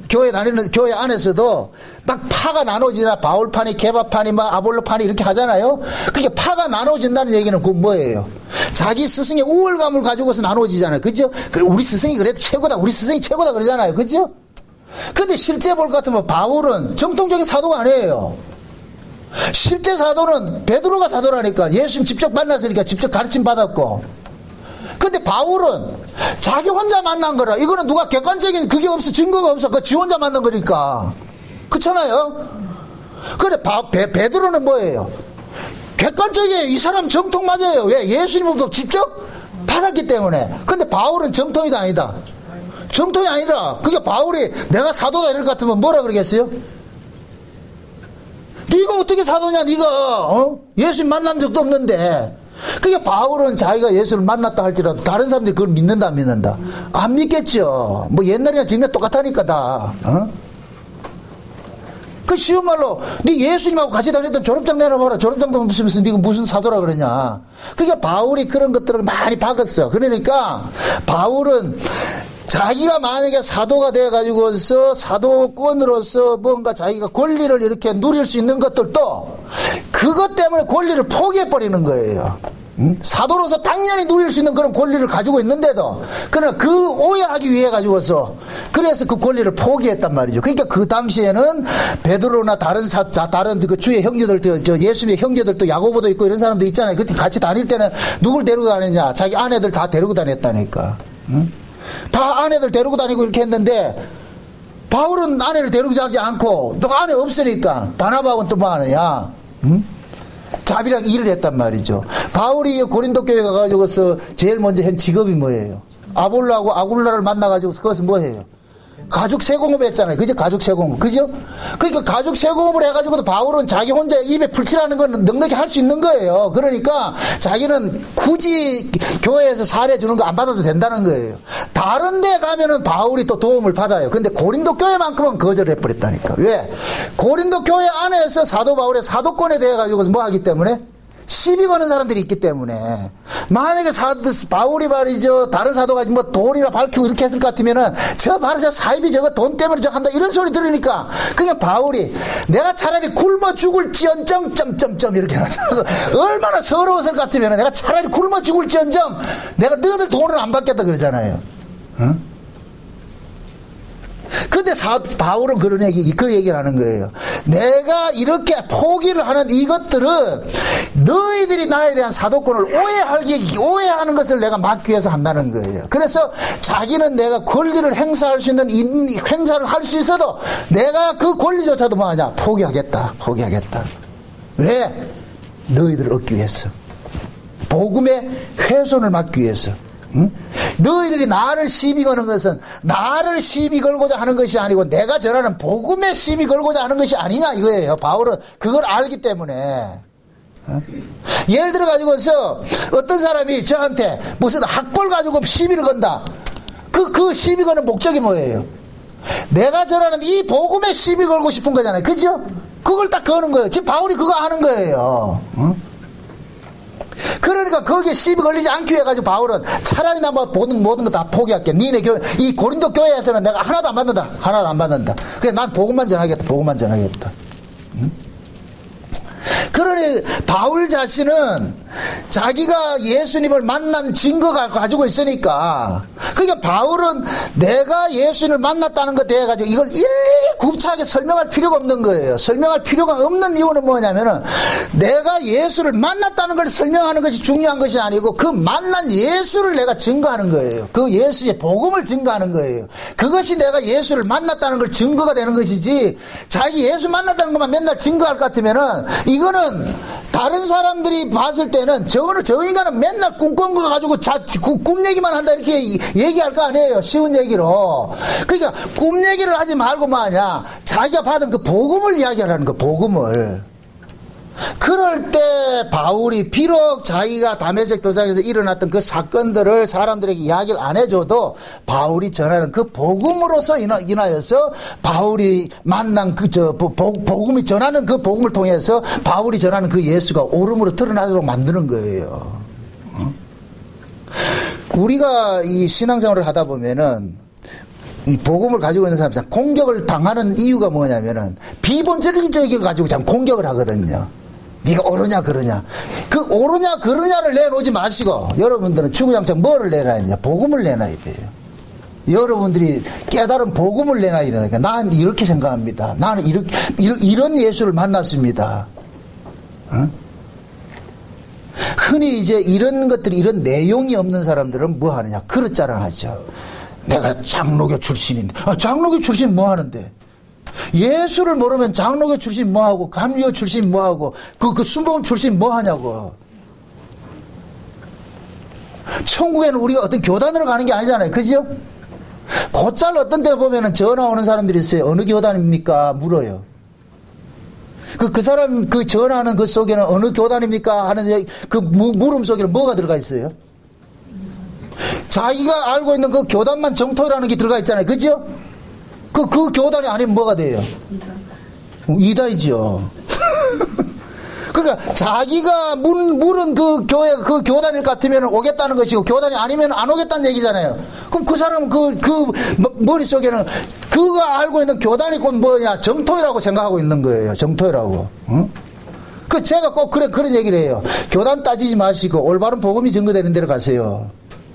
교회 다니는 교회 안에서도 막 파가 나눠지나 바울파니, 케바파니, 막 아볼로파니 이렇게 하잖아요. 그게 파가 나눠진다는 얘기는 그 뭐예요? 자기 스승의 우월감을 가지고서 나눠지잖아요. 그죠? 우리 스승이 그래도 최고다. 우리 스승이 최고다 그러잖아요. 그죠? 근데 실제 볼 것 같으면 바울은 정통적인 사도가 아니에요. 실제 사도는 베드로가 사도라니까. 예수님 직접 만났으니까 직접 가르침 받았고. 근데 바울은 자기 혼자 만난 거라. 이거는 누가 객관적인 그게 없어. 증거가 없어. 그 지 혼자 만난 거니까. 그렇잖아요. 그래 베드로는 뭐예요? 객관적이에요. 이 사람 정통 맞아요. 왜? 예수님부터 직접 받았기 때문에. 근데 바울은 정통이다 아니다. 정통이 아니라. 그게 바울이 내가 사도다 이럴 것 같으면 뭐라 그러겠어요? 네가 어떻게 사도냐? 네가 예수님 만난 적도 없는데. 그게 바울은 자기가 예수를 만났다 할지라도 다른 사람들이 그걸 믿는다 안 믿는다? 안 믿겠죠. 뭐 옛날이나 지금이나 똑같다니까 다. 그 쉬운 말로 네 예수님하고 같이 다녔던 졸업장 내놔봐라. 졸업장도 없으면서 네가 무슨 사도라 그러냐. 그러니까 바울이 그런 것들을 많이 박았어. 그러니까 바울은 자기가 만약에 사도가 돼가지고서 사도권으로서 뭔가 자기가 권리를 이렇게 누릴 수 있는 것들도 그것 때문에 권리를 포기해버리는 거예요. 사도로서 당연히 누릴 수 있는 그런 권리를 가지고 있는데도 그러나 그 오해하기 위해 가지고서 그래서 그 권리를 포기했단 말이죠. 그러니까 그 당시에는 베드로나 다른 그 주의 형제들, 저 예수님의 형제들도 야고보도 있고 이런 사람들 있잖아요. 그때 같이 다닐 때는 누굴 데리고 다녔냐? 자기 아내들 다 데리고 다녔다니까. 다 아내들 데리고 다니고 이렇게 했는데 바울은 아내를 데리고 가지 않고 또 아내 없으니까 바나바하고는 또 뭐 하느냐? 자비랑 일을 했단 말이죠. 바울이 고린도 교회 가가지고서 제일 먼저 한 직업이 뭐예요? 아볼로하고 아굴라를 만나가지고 그것은 뭐예요? 가죽 세공업 했잖아요. 그죠? 가죽 세공업. 그죠? 그러니까 가죽 세공업을 해가지고도 바울은 자기 혼자 입에 풀칠하는 건 넉넉히 할 수 있는 거예요. 그러니까 자기는 굳이 교회에서 사례 주는 거 안 받아도 된다는 거예요. 다른 데 가면은 바울이 또 도움을 받아요. 근데 고린도 교회만큼은 거절해버렸다니까. 왜? 고린도 교회 안에서 사도 바울의 사도권에 대해 가지고 뭐 하기 때문에? 시비 거는 사람들이 있기 때문에 만약에 바울이 말이죠 다른 사도가 뭐 돈이나 밝히고 이렇게 했을 것 같으면은 저 말이죠 사입이 저거 돈 때문에 저거 한다 이런 소리 들으니까 그냥 바울이 내가 차라리 굶어 죽을지언정 점점점 이렇게 하잖아. 얼마나 서러웠을 것 같으면은 내가 차라리 굶어 죽을지언정 내가 너희들 돈을 안 받겠다 그러잖아요. 응? 근데 바울은 그 얘기를 하는 거예요. 내가 이렇게 포기를 하는 이것들은 너희들이 나에 대한 사도권을 오해하는 것을 내가 막기 위해서 한다는 거예요. 그래서 자기는 내가 권리를 행사할 수 있는 행사를 할 수 있어도 내가 그 권리조차도 뭐 하냐? 포기하겠다. 왜? 너희들을 얻기 위해서. 복음의 훼손을 막기 위해서. 응? 너희들이 나를 시비 거는 것은 나를 시비 걸고자 하는 것이 아니고 내가 전하는 복음에 시비 걸고자 하는 것이 아니냐 이거예요. 바울은 그걸 알기 때문에. 예를 들어 가지고서 어떤 사람이 저한테 무슨 학벌 가지고 시비를 건다. 그 시비 거는 목적이 뭐예요? 내가 전하는 이 복음에 시비 걸고 싶은 거잖아요. 그죠? 그걸 딱 거는 거예요. 지금 바울이 그거 하는 거예요. 응? 그러니까 거기에 시비 걸리지 않기 위해 가지고 바울은 차라리 나 뭐 모든 거 다 포기할게. 니네 교회, 이 고린도 교회에서는 내가 하나도 안 받는다. 그냥 난 복음만 전하겠다. 응? 그러니 바울 자신은 자기가 예수님을 만난 증거가 가지고 있으니까 그러니까 바울은 내가 예수님을 만났다는 것에 대해 가지고 이걸 일일이 구차하게 설명할 필요가 없는 거예요. 설명할 필요가 없는 이유는 뭐냐면은 내가 예수를 만났다는 걸 설명하는 것이 중요한 것이 아니고 그 만난 예수를 내가 증거하는 거예요. 그 예수의 복음을 증거하는 거예요. 그것이 내가 예수를 만났다는 걸 증거가 되는 것이지 자기 예수 만났다는 것만 맨날 증거할 것 같으면은 이거는 다른 사람들이 봤을 때는 저 인간은 맨날 꿈꾼 거 가지고 꿈 얘기만 한다 이렇게 얘기할 거 아니에요. 쉬운 얘기로. 그러니까 꿈 얘기를 하지 말고 뭐하냐 자기가 받은 그 복음을 이야기하라는 거. 복음을. 그럴 때 바울이 비록 자기가 다메섹 도상에서 일어났던 그 사건들을 사람들에게 이야기를 안 해줘도 바울이 전하는 그 복음으로서 인하여서 바울이 만난 복음이 전하는 그 복음을 통해서 바울이 전하는 그 예수가 오름으로 드러나도록 만드는 거예요. 우리가 이 신앙생활을 하다 보면은 이 복음을 가지고 있는 사람들 공격을 당하는 이유가 뭐냐면은 비본질적인 가지고 참 공격을 하거든요. 네가 옳으냐 그러냐. 그 옳으냐 그러냐를 내놓지 마시고 여러분들은 주구장창 뭐를 내놔야 되냐. 복음을 내놔야 돼요. 여러분들이 깨달은 복음을 내놔야 되니까 난 이렇게 생각합니다. 나는 이런 예수를 만났습니다. 응? 흔히 이제 이런 것들이 이런 내용이 없는 사람들은 뭐 하느냐. 그릇 자랑하죠. 내가 장로교 출신인데. 장로교 출신 뭐 하는데? 예수를 모르면 장로교 출신 뭐하고 감리교 출신 뭐하고 그 순복음 출신 뭐하냐고. 천국에는 우리가 어떤 교단으로 가는 게 아니잖아요. 그죠? 곧잘 어떤 데 보면은 전화 오는 사람들이 있어요. 어느 교단입니까? 물어요. 그 사람 그 전화하는 그 속에는 어느 교단입니까? 하는 그 물음 속에는 뭐가 들어가 있어요? 자기가 알고 있는 그 교단만 정토라는 게 들어가 있잖아요. 그죠? 그 교단이 아니면 뭐가 돼요? 이단이죠. 그러니까 자기가 물은 그 교회, 그 교단일 것 같으면 오겠다는 것이고 교단이 아니면 안 오겠다는 얘기잖아요. 그럼 그 사람은 그 머릿속에는 그가 알고 있는 교단이 곧 뭐냐? 정토이라고 생각하고 있는 거예요. 정토이라고. 응? 제가 꼭 그런 얘기를 해요. 교단 따지지 마시고 올바른 복음이 증거되는 데로 가세요.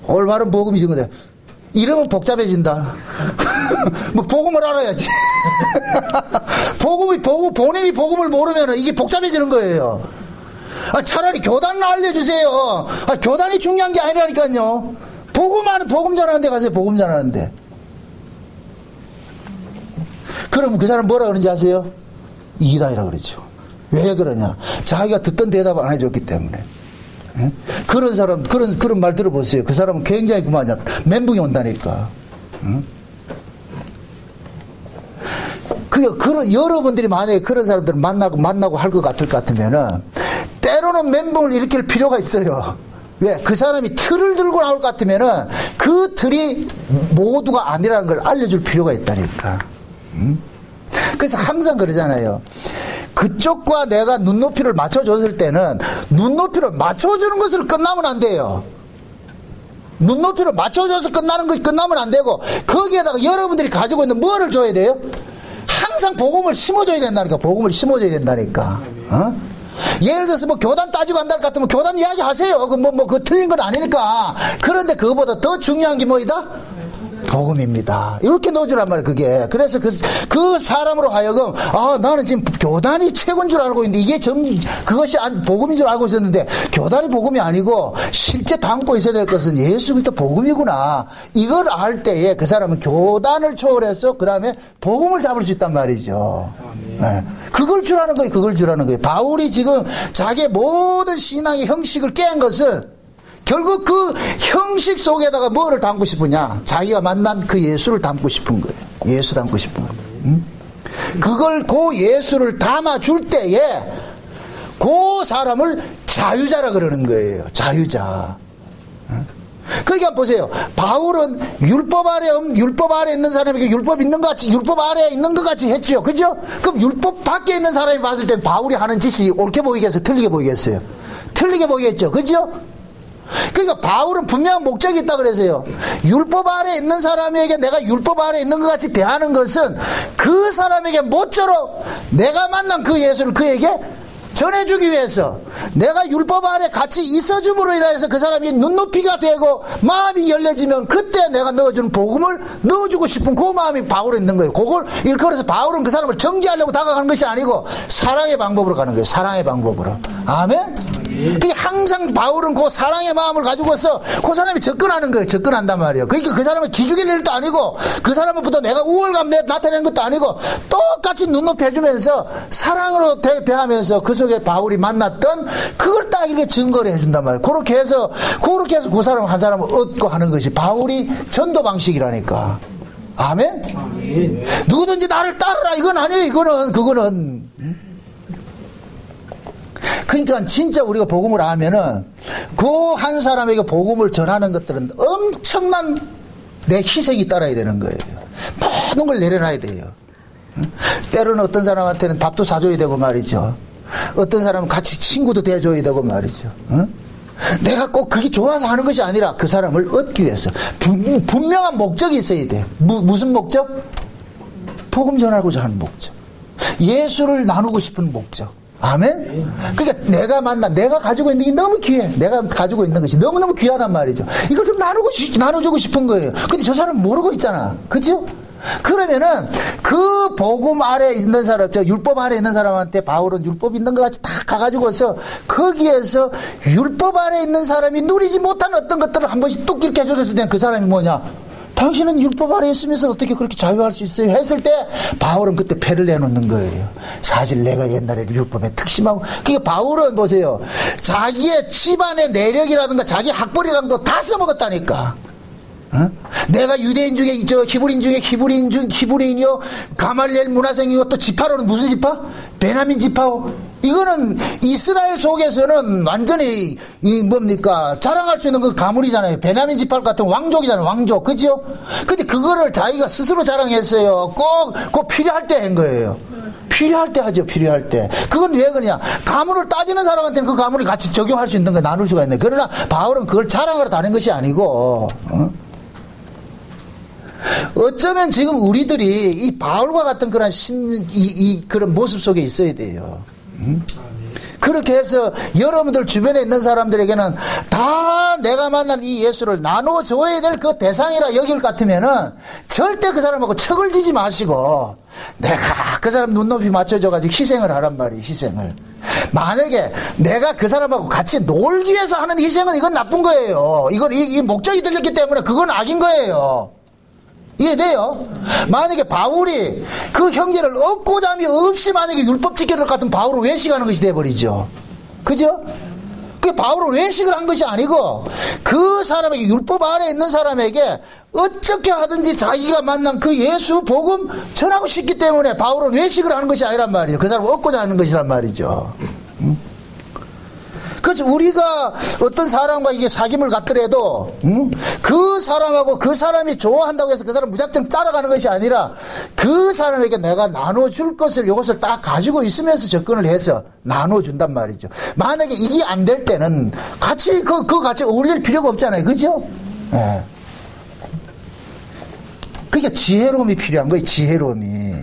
올바른 복음이 증거돼. 이러면 복잡해진다. 뭐 복음을 알아야지. 본인이 복음을 모르면 이게 복잡해지는 거예요. 차라리 교단을 알려주세요. 교단이 중요한 게 아니라니까요. 복음 전하는 데 가세요. 복음 전하는 데. 그러면 그 사람 뭐라 그러는지 아세요? 이단이라 그러죠. 왜 그러냐? 자기가 듣던 대답을 안 해줬기 때문에. 예? 그런 사람, 그런 말 들어보세요. 그 사람은 굉장히 그만이야. 멘붕이 온다니까. 응? 여러분들이 만약에 그런 사람들을 만나고 할 것 같으면은, 때로는 멘붕을 일으킬 필요가 있어요. 왜? 그 사람이 틀을 들고 나올 것 같으면은, 그 틀이 모두가 아니라는 걸 알려줄 필요가 있다니까. 응? 그래서 항상 그러잖아요. 그쪽과 내가 눈높이를 맞춰줬을 때는 눈높이를 맞춰주는 것을 끝나면 안 돼요. 눈높이를 맞춰줘서 끝나는 것이 끝나면 안 되고 거기에다가 여러분들이 가지고 있는 뭐를 줘야 돼요? 항상 복음을 심어줘야 된다니까. 복음을 심어줘야 된다니까. 예를 들어서 뭐 교단 따지고 한다 할 것 같으면 교단 이야기 하세요. 그 틀린 건 아니니까. 그런데 그거보다 더 중요한 게 뭐이다? 복음입니다. 이렇게 넣어주란 말이에요, 그게. 그래서 그 사람으로 하여금, 나는 지금 교단이 최고인 줄 알고 있는데, 이게 그것이 복음인 줄 알고 있었는데, 교단이 복음이 아니고, 실제 담고 있어야 될 것은 예수 그리스도 복음이구나. 이걸 알 때에 그 사람은 교단을 초월해서, 그 다음에 복음을 잡을 수 있단 말이죠. 네. 그걸 주라는 거예요. 바울이 지금 자기의 모든 신앙의 형식을 깨한 것은, 결국 그 형식 속에다가 뭐를 담고 싶으냐? 자기가 만난 그 예수를 담고 싶은 거예요. 예수 담고 싶은 거예요. 응? 그걸 그 예수를 담아줄 때에 그 사람을 자유자라 그러는 거예요. 자유자. 응? 그러니까 보세요. 바울은 율법 아래 있는 사람에게 율법 있는 것 같이, 율법 아래에 있는 것 같이 했죠. 그죠? 그럼 율법 밖에 있는 사람이 봤을 때 바울이 하는 짓이 옳게 보이겠어요? 틀리게 보이겠어요? 틀리게 보이겠죠. 그죠? 그러니까 바울은 분명한 목적이 있다 그래서요. 율법 아래 있는 사람에게 내가 율법 아래 있는 것 같이 대하는 것은 그 사람에게 모쪼록 내가 만난 그 예수를 그에게 전해주기 위해서 내가 율법 아래 같이 있어줌으로 인해서 그 사람이 눈높이가 되고 마음이 열려지면 그때 내가 넣어주는 복음을 넣어주고 싶은 그 마음이 바울에 있는 거예요. 그걸 일컬어서 바울은 그 사람을 정죄하려고 다가가는 것이 아니고 사랑의 방법으로 가는 거예요. 사랑의 방법으로. 아멘? 그게 항상 바울은 그 사랑의 마음을 가지고서 그 사람이 접근하는 거예요. 접근한단 말이에요. 그러니까 그 사람을 기죽일 일도 아니고 그 사람부터 내가 우월감 나타내는 것도 아니고 똑같이 눈높이 해주면서 사랑으로 대하면서 그 속에 바울이 만났던 그걸 딱 이렇게 증거를 해준단 말이에요. 그렇게 해서 그 사람 한 사람을 얻고 하는 것이 바울이 전도 방식이라니까. 아멘? 아멘. 누구든지 나를 따르라 이건 아니에요. 그거는 그러니까 진짜 우리가 복음을 알면은 그 한 사람에게 복음을 전하는 것들은 엄청난 내 희생이 따라야 되는 거예요. 모든 걸 내려놔야 돼요. 때로는 어떤 사람한테는 밥도 사줘야 되고 말이죠. 어떤 사람은 같이 친구도 돼줘야 되고 말이죠. 내가 꼭 그게 좋아서 하는 것이 아니라 그 사람을 얻기 위해서 분명한 목적이 있어야 돼요. 무슨 목적? 복음 전하고자 하는 목적. 예수를 나누고 싶은 목적. 아멘? 그러니까 내가 가지고 있는 게 너무 귀해. 내가 가지고 있는 것이 너무너무 귀하단 말이죠. 이걸 좀 나눠주고 싶은 거예요. 근데 저 사람은 모르고 있잖아. 그죠? 그러면은 그 복음 아래 있는 사람, 율법 아래 있는 사람한테 바울은 율법 있는 것 같이 다 가가지고서 거기에서 율법 아래 있는 사람이 누리지 못한 어떤 것들을 한 번씩 뚝 이렇게 해줬을 때 그 사람이 뭐냐? 당신은 율법 아래 있으면서 어떻게 그렇게 자유할 수 있어요? 했을 때 바울은 그때 패를 내놓는 거예요. 사실 내가 옛날에 율법에 특심하고. 그러니까 바울은 보세요. 자기의 집안의 내력이라든가 자기 학벌이라는 거 다 써먹었다니까. 내가 유대인 중에 히브리인 중에 히브리인이요, 가말리엘 문화생이고 또 지파로는 무슨 지파? 베냐민 지파오. 이거는 이스라엘 속에서는 완전히 뭡니까 자랑할 수 있는 그 가문이잖아요. 베냐민 지파 같은 왕족이잖아요. 왕족, 그죠? 근데 그거를 자기가 스스로 자랑했어요. 꼭 필요할 때 한 거예요. 필요할 때 하죠. 필요할 때. 그건 왜 그러냐? 가문을 따지는 사람한테는 그 가문이 같이 적용할 수 있는 거 나눌 수가 있네. 그러나 바울은 그걸 자랑하러 다닌 것이 아니고. 어쩌면 지금 우리들이 이 바울과 같은 그런 그런 모습 속에 있어야 돼요. 그렇게 해서 여러분들 주변에 있는 사람들에게는 다 내가 만난 이 예수를 나눠줘야 될 그 대상이라 여길 것 같으면은 절대 그 사람하고 척을 지지 마시고 내가 그 사람 눈높이 맞춰줘가지고 희생을 하란 말이에요. 희생을. 만약에 내가 그 사람하고 같이 놀기 위해서 하는 희생은 이건 나쁜 거예요. 이건 이 목적이 들렸기 때문에 그건 악인 거예요. 이해돼요? 만약에 바울이 그 형제를 얻고자미 없이 만약에 율법 지켜줄 것 같은 바울을 외식하는 것이 돼버리죠. 그죠? 그 바울은 외식을 한 것이 아니고 그 사람에게 율법 아래 있는 사람에게 어떻게 하든지 자기가 만난 그 예수 복음 전하고 싶기 때문에 바울은 외식을 하는 것이 아니란 말이에요. 그 사람을 얻고자 하는 것이란 말이죠. 그래서 우리가 어떤 사람과 이게 사귐을 갖더라도 그 사람하고 그 사람이 좋아한다고 해서 그 사람 무작정 따라가는 것이 아니라 그 사람에게 내가 나눠줄 것을 이것을 딱 가지고 있으면서 접근을 해서 나눠준단 말이죠. 만약에 이게 안 될 때는 같이 그 같이 어울릴 필요가 없잖아요. 그죠? 예. 그러니까 지혜로움이 필요한 거예요. 지혜로움이.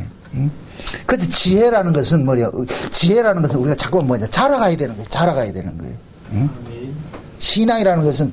그래서 지혜라는 것은 뭐냐? 지혜라는 것은 우리가 자꾸만 뭐냐? 자라가야 되는 거예요. 자라가야 되는 거예요. 응? 신앙이라는 것은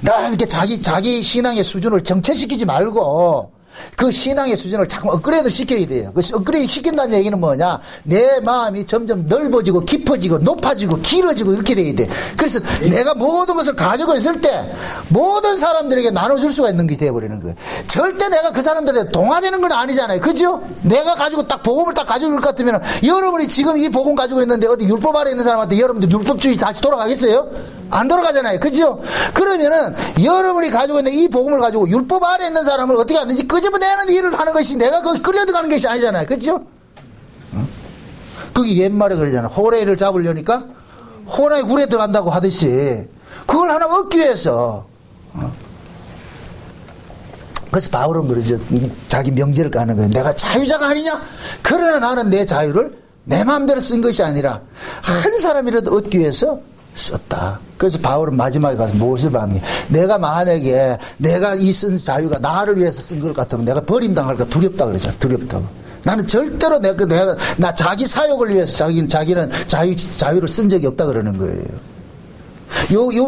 나 이렇게 자기 신앙의 수준을 정체시키지 말고 그 신앙의 수준을 자꾸 업그레이드 시켜야 돼요. 그 업그레이드 시킨다는 얘기는 뭐냐? 내 마음이 점점 넓어지고 깊어지고 높아지고 길어지고 이렇게 돼야 돼. 그래서 내가 모든 것을 가지고 있을 때 모든 사람들에게 나눠줄 수가 있는 게 돼버리는 거예요. 절대 내가 그 사람들에게 동화되는 건 아니잖아요. 그죠? 내가 가지고 딱 복음을 딱 가지고 있을 것 같으면 여러분이 지금 이 복음 가지고 있는데 어디 율법 아래 있는 사람한테 여러분들 율법주의 다시 돌아가겠어요? 안 돌아가잖아요. 그죠? 그러면은 여러분이 가지고 있는 이 복음을 가지고 율법 아래 있는 사람을 어떻게 하든지 끄집어내는 일을 하는 것이 내가 거기 끌려들어가는 것이 아니잖아요. 그죠? 그게 옛말에 그러잖아요. 호래를 잡으려니까 호랑이 굴에 들어간다고 하듯이 그걸 하나 얻기 위해서. 그래서 바울은 그러죠. 자기 명제를 까는 거예요. 내가 자유자가 아니냐? 그러나 나는 내 자유를 내 마음대로 쓴 것이 아니라 한 사람이라도 얻기 위해서 썼다. 그래서 바울은 마지막에 가서 무엇을 말하냐? 내가 만약에 내가 이 쓴 자유가 나를 위해서 쓴 것 같으면 내가 버림당할까 두렵다 그러잖아. 두렵다고. 나는 절대로 나 자기 사욕을 위해서 자기는 자유를 쓴 적이 없다 그러는 거예요.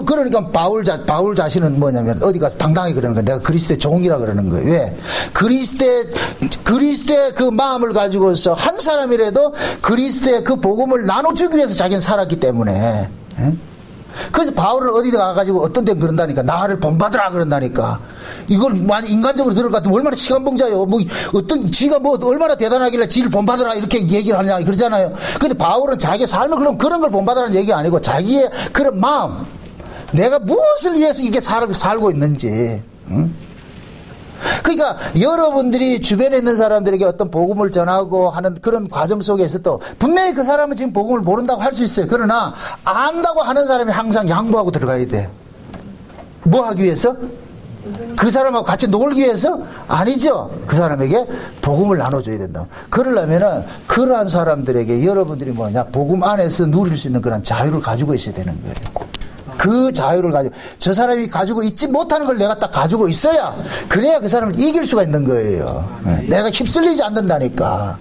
그러니까 바울 자신은 뭐냐면 어디 가서 당당히 그러는 거예요. 내가 그리스도의 종이라 그러는 거예요. 왜? 그리스도의 그 마음을 가지고서 한 사람이라도 그리스도의 그 복음을 나눠주기 위해서 자기는 살았기 때문에. 그래서 바울은 어디 가가지고 어떤 데는 그런다니까. 나를 본받으라 그런다니까. 이걸 많이 인간적으로 들을 것 같으면 얼마나 시간봉자요. 지가 얼마나 대단하길래 지를 본받으라 이렇게 얘기를 하냐 그러잖아요. 근데 바울은 자기의 삶을 그런 걸 본받으라는 얘기가 아니고 자기의 그런 마음. 내가 무엇을 위해서 이렇게 살고 있는지. 그러니까 여러분들이 주변에 있는 사람들에게 어떤 복음을 전하고 하는 그런 과정 속에서도 분명히 그 사람은 지금 복음을 모른다고 할 수 있어요. 그러나 안다고 하는 사람이 항상 양보하고 들어가야 돼. 뭐 하기 위해서? 그 사람하고 같이 놀기 위해서? 아니죠. 그 사람에게 복음을 나눠줘야 된다. 그러려면은 그러한 사람들에게 여러분들이 뭐냐, 복음 안에서 누릴 수 있는 그런 자유를 가지고 있어야 되는 거예요. 그 자유를 가지고, 저 사람이 가지고 있지 못하는 걸 내가 딱 가지고 있어야, 그래야 그 사람을 이길 수가 있는 거예요. 내가 휩쓸리지 않는다니까.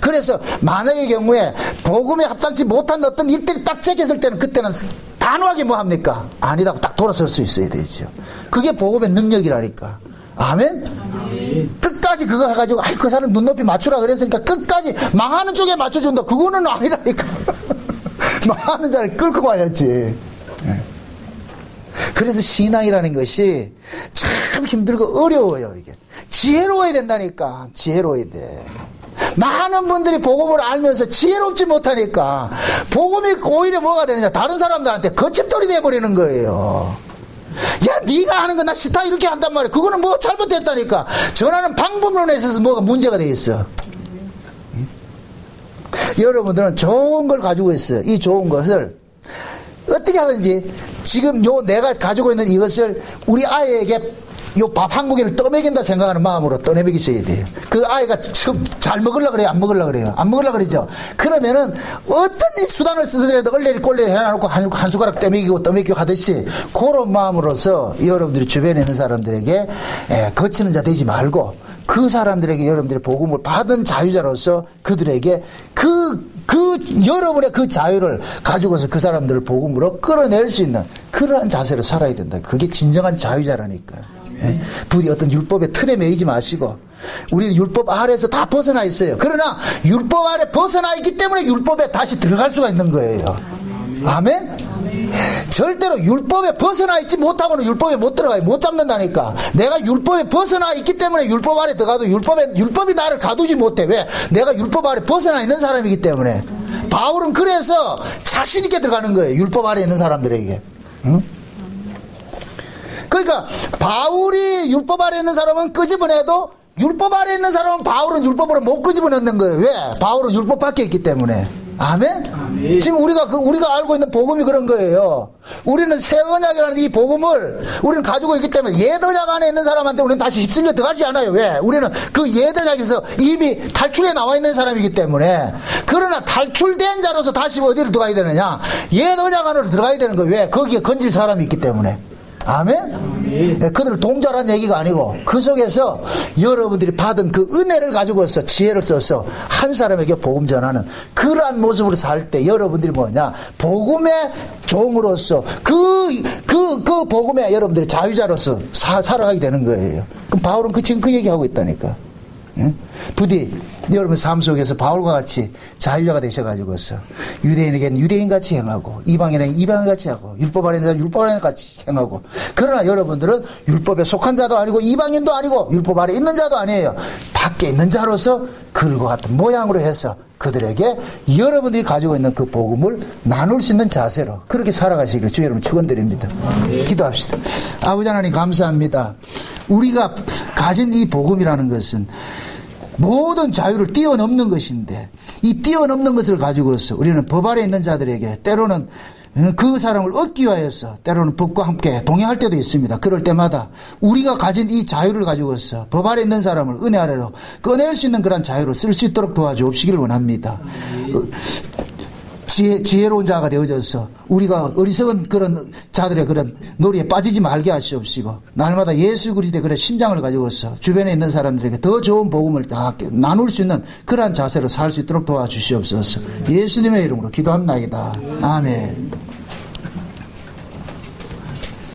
그래서 만약의 경우에 복음에 합당치 못한 어떤 일들이 딱 찍혔을 때는, 그때는 단호하게 뭐 합니까? 아니라고 딱 돌아설 수 있어야 되죠. 그게 복음의 능력이라니까. 아멘? 끝까지 그거 해가지고, 아이, 그 사람 눈높이 맞추라 그랬으니까 끝까지 망하는 쪽에 맞춰준다. 그거는 아니라니까. 망하는 자를 끌고 가야지. 그래서 신앙이라는 것이 참 힘들고 어려워요. 이게 지혜로워야 된다니까. 지혜로워야 돼. 많은 분들이 복음을 알면서 지혜롭지 못하니까 복음이 오히려 뭐가 되느냐, 다른 사람들한테 거침돌이 돼버리는 거예요. 야, 네가 하는 거 나 싫다 이렇게 한단 말이야. 그거는 뭐 잘못됐다니까. 전하는 방법론에 있어서 뭐가 문제가 돼 있어. 여러분들은 좋은 걸 가지고 있어요. 이 좋은 것을 어떻게 하든지 지금 내가 가지고 있는 이것을 우리 아이에게 요 밥 한 고기를 떠먹인다 생각하는 마음으로 떠내먹이셔야 돼요. 그 아이가 지금 잘 먹으려고 그래요? 안 먹으려고 그래요? 안 먹으려고 그러죠? 그러면은 어떤 수단을 쓰더라도 얼레리 꼴레리 해놔놓고 한 숟가락 떠먹이고 하듯이 그런 마음으로서 여러분들이 주변에 있는 사람들에게 거치는 자 되지 말고, 그 사람들에게 여러분들이 복음을 받은 자유자로서 그들에게 여러분의 그 자유를 가지고서 그 사람들을 복음으로 끌어낼 수 있는 그러한 자세로 살아야 된다. 그게 진정한 자유자라니까요. 부디 어떤 율법의 틀에 매이지 마시고, 우리는 율법 아래에서 다 벗어나 있어요. 그러나 율법 아래 벗어나 있기 때문에 율법에 다시 들어갈 수가 있는 거예요. 아멘? 절대로 율법에 벗어나 있지 못하고는 율법에 못 들어가요. 못 잡는다니까. 내가 율법에 벗어나 있기 때문에 율법 아래 들어가도 율법이 나를 가두지 못해. 왜? 내가 율법 아래 벗어나 있는 사람이기 때문에. 바울은 그래서 자신 있게 들어가는 거예요. 율법 아래 있는 사람들에게. 응? 그러니까 바울이 율법 아래 있는 사람은 끄집어내도, 율법 아래 있는 사람은 바울은 율법으로 못 끄집어내는 거예요. 왜? 바울은 율법 밖에 있기 때문에. 아멘? 아멘. 지금 우리가 알고 있는 복음이 그런 거예요. 우리는 새 언약이라는 이 복음을 우리는 가지고 있기 때문에 옛 언약 안에 있는 사람한테 우리는 다시 휩쓸려 들어가지 않아요. 왜? 우리는 그 옛 언약에서 이미 탈출해 나와 있는 사람이기 때문에. 그러나 탈출된 자로서 다시 어디로 들어가야 되느냐? 옛 언약 안으로 들어가야 되는 거예요. 왜? 거기에 건질 사람이 있기 때문에. 아멘? 네, 그들을 동조하라는 얘기가 아니고, 그 속에서 여러분들이 받은 그 은혜를 가지고서 지혜를 써서 한 사람에게 복음 전하는 그러한 모습으로 살 때 여러분들이 뭐냐, 복음의 종으로서 그 복음의 여러분들이 자유자로서 살아가게 되는 거예요. 그럼 바울은 지금 그 얘기하고 있다니까. 예? 부디 여러분 삶 속에서 바울과 같이 자유자가 되셔가지고서 유대인에게는 유대인같이 행하고, 이방인에게는 이방인같이 하고, 율법 아래 있는 자는 율법 아래 같이 행하고. 그러나 여러분들은 율법에 속한 자도 아니고 이방인도 아니고 율법 아래 있는 자도 아니에요. 밖에 있는 자로서 그들과 같은 모양으로 해서 그들에게 여러분들이 가지고 있는 그 복음을 나눌 수 있는 자세로 그렇게 살아가시기를 주 여러분 축원드립니다. 기도합시다. 아버지 하나님 감사합니다. 우리가 가진 이 복음이라는 것은 모든 자유를 뛰어넘는 것인데, 이 뛰어넘는 것을 가지고서 우리는 법 아래 있는 자들에게 때로는 그 사람을 얻기 위하여서 때로는 법과 함께 동행할 때도 있습니다. 그럴 때마다 우리가 가진 이 자유를 가지고서 법 아래 있는 사람을 은혜 아래로 꺼낼 수 있는 그런 자유를 쓸 수 있도록 도와주옵시길 원합니다. 지혜로운 자가 되어져서 우리가 어리석은 그런 자들의 그런 놀이에 빠지지 말게 하시옵시고, 날마다 예수 그리스도의 그런 심장을 가지고서 주변에 있는 사람들에게 더 좋은 복음을 나눌 수 있는 그러한 자세로 살 수 있도록 도와주시옵소서. 예수님의 이름으로 기도합나이다. 아멘.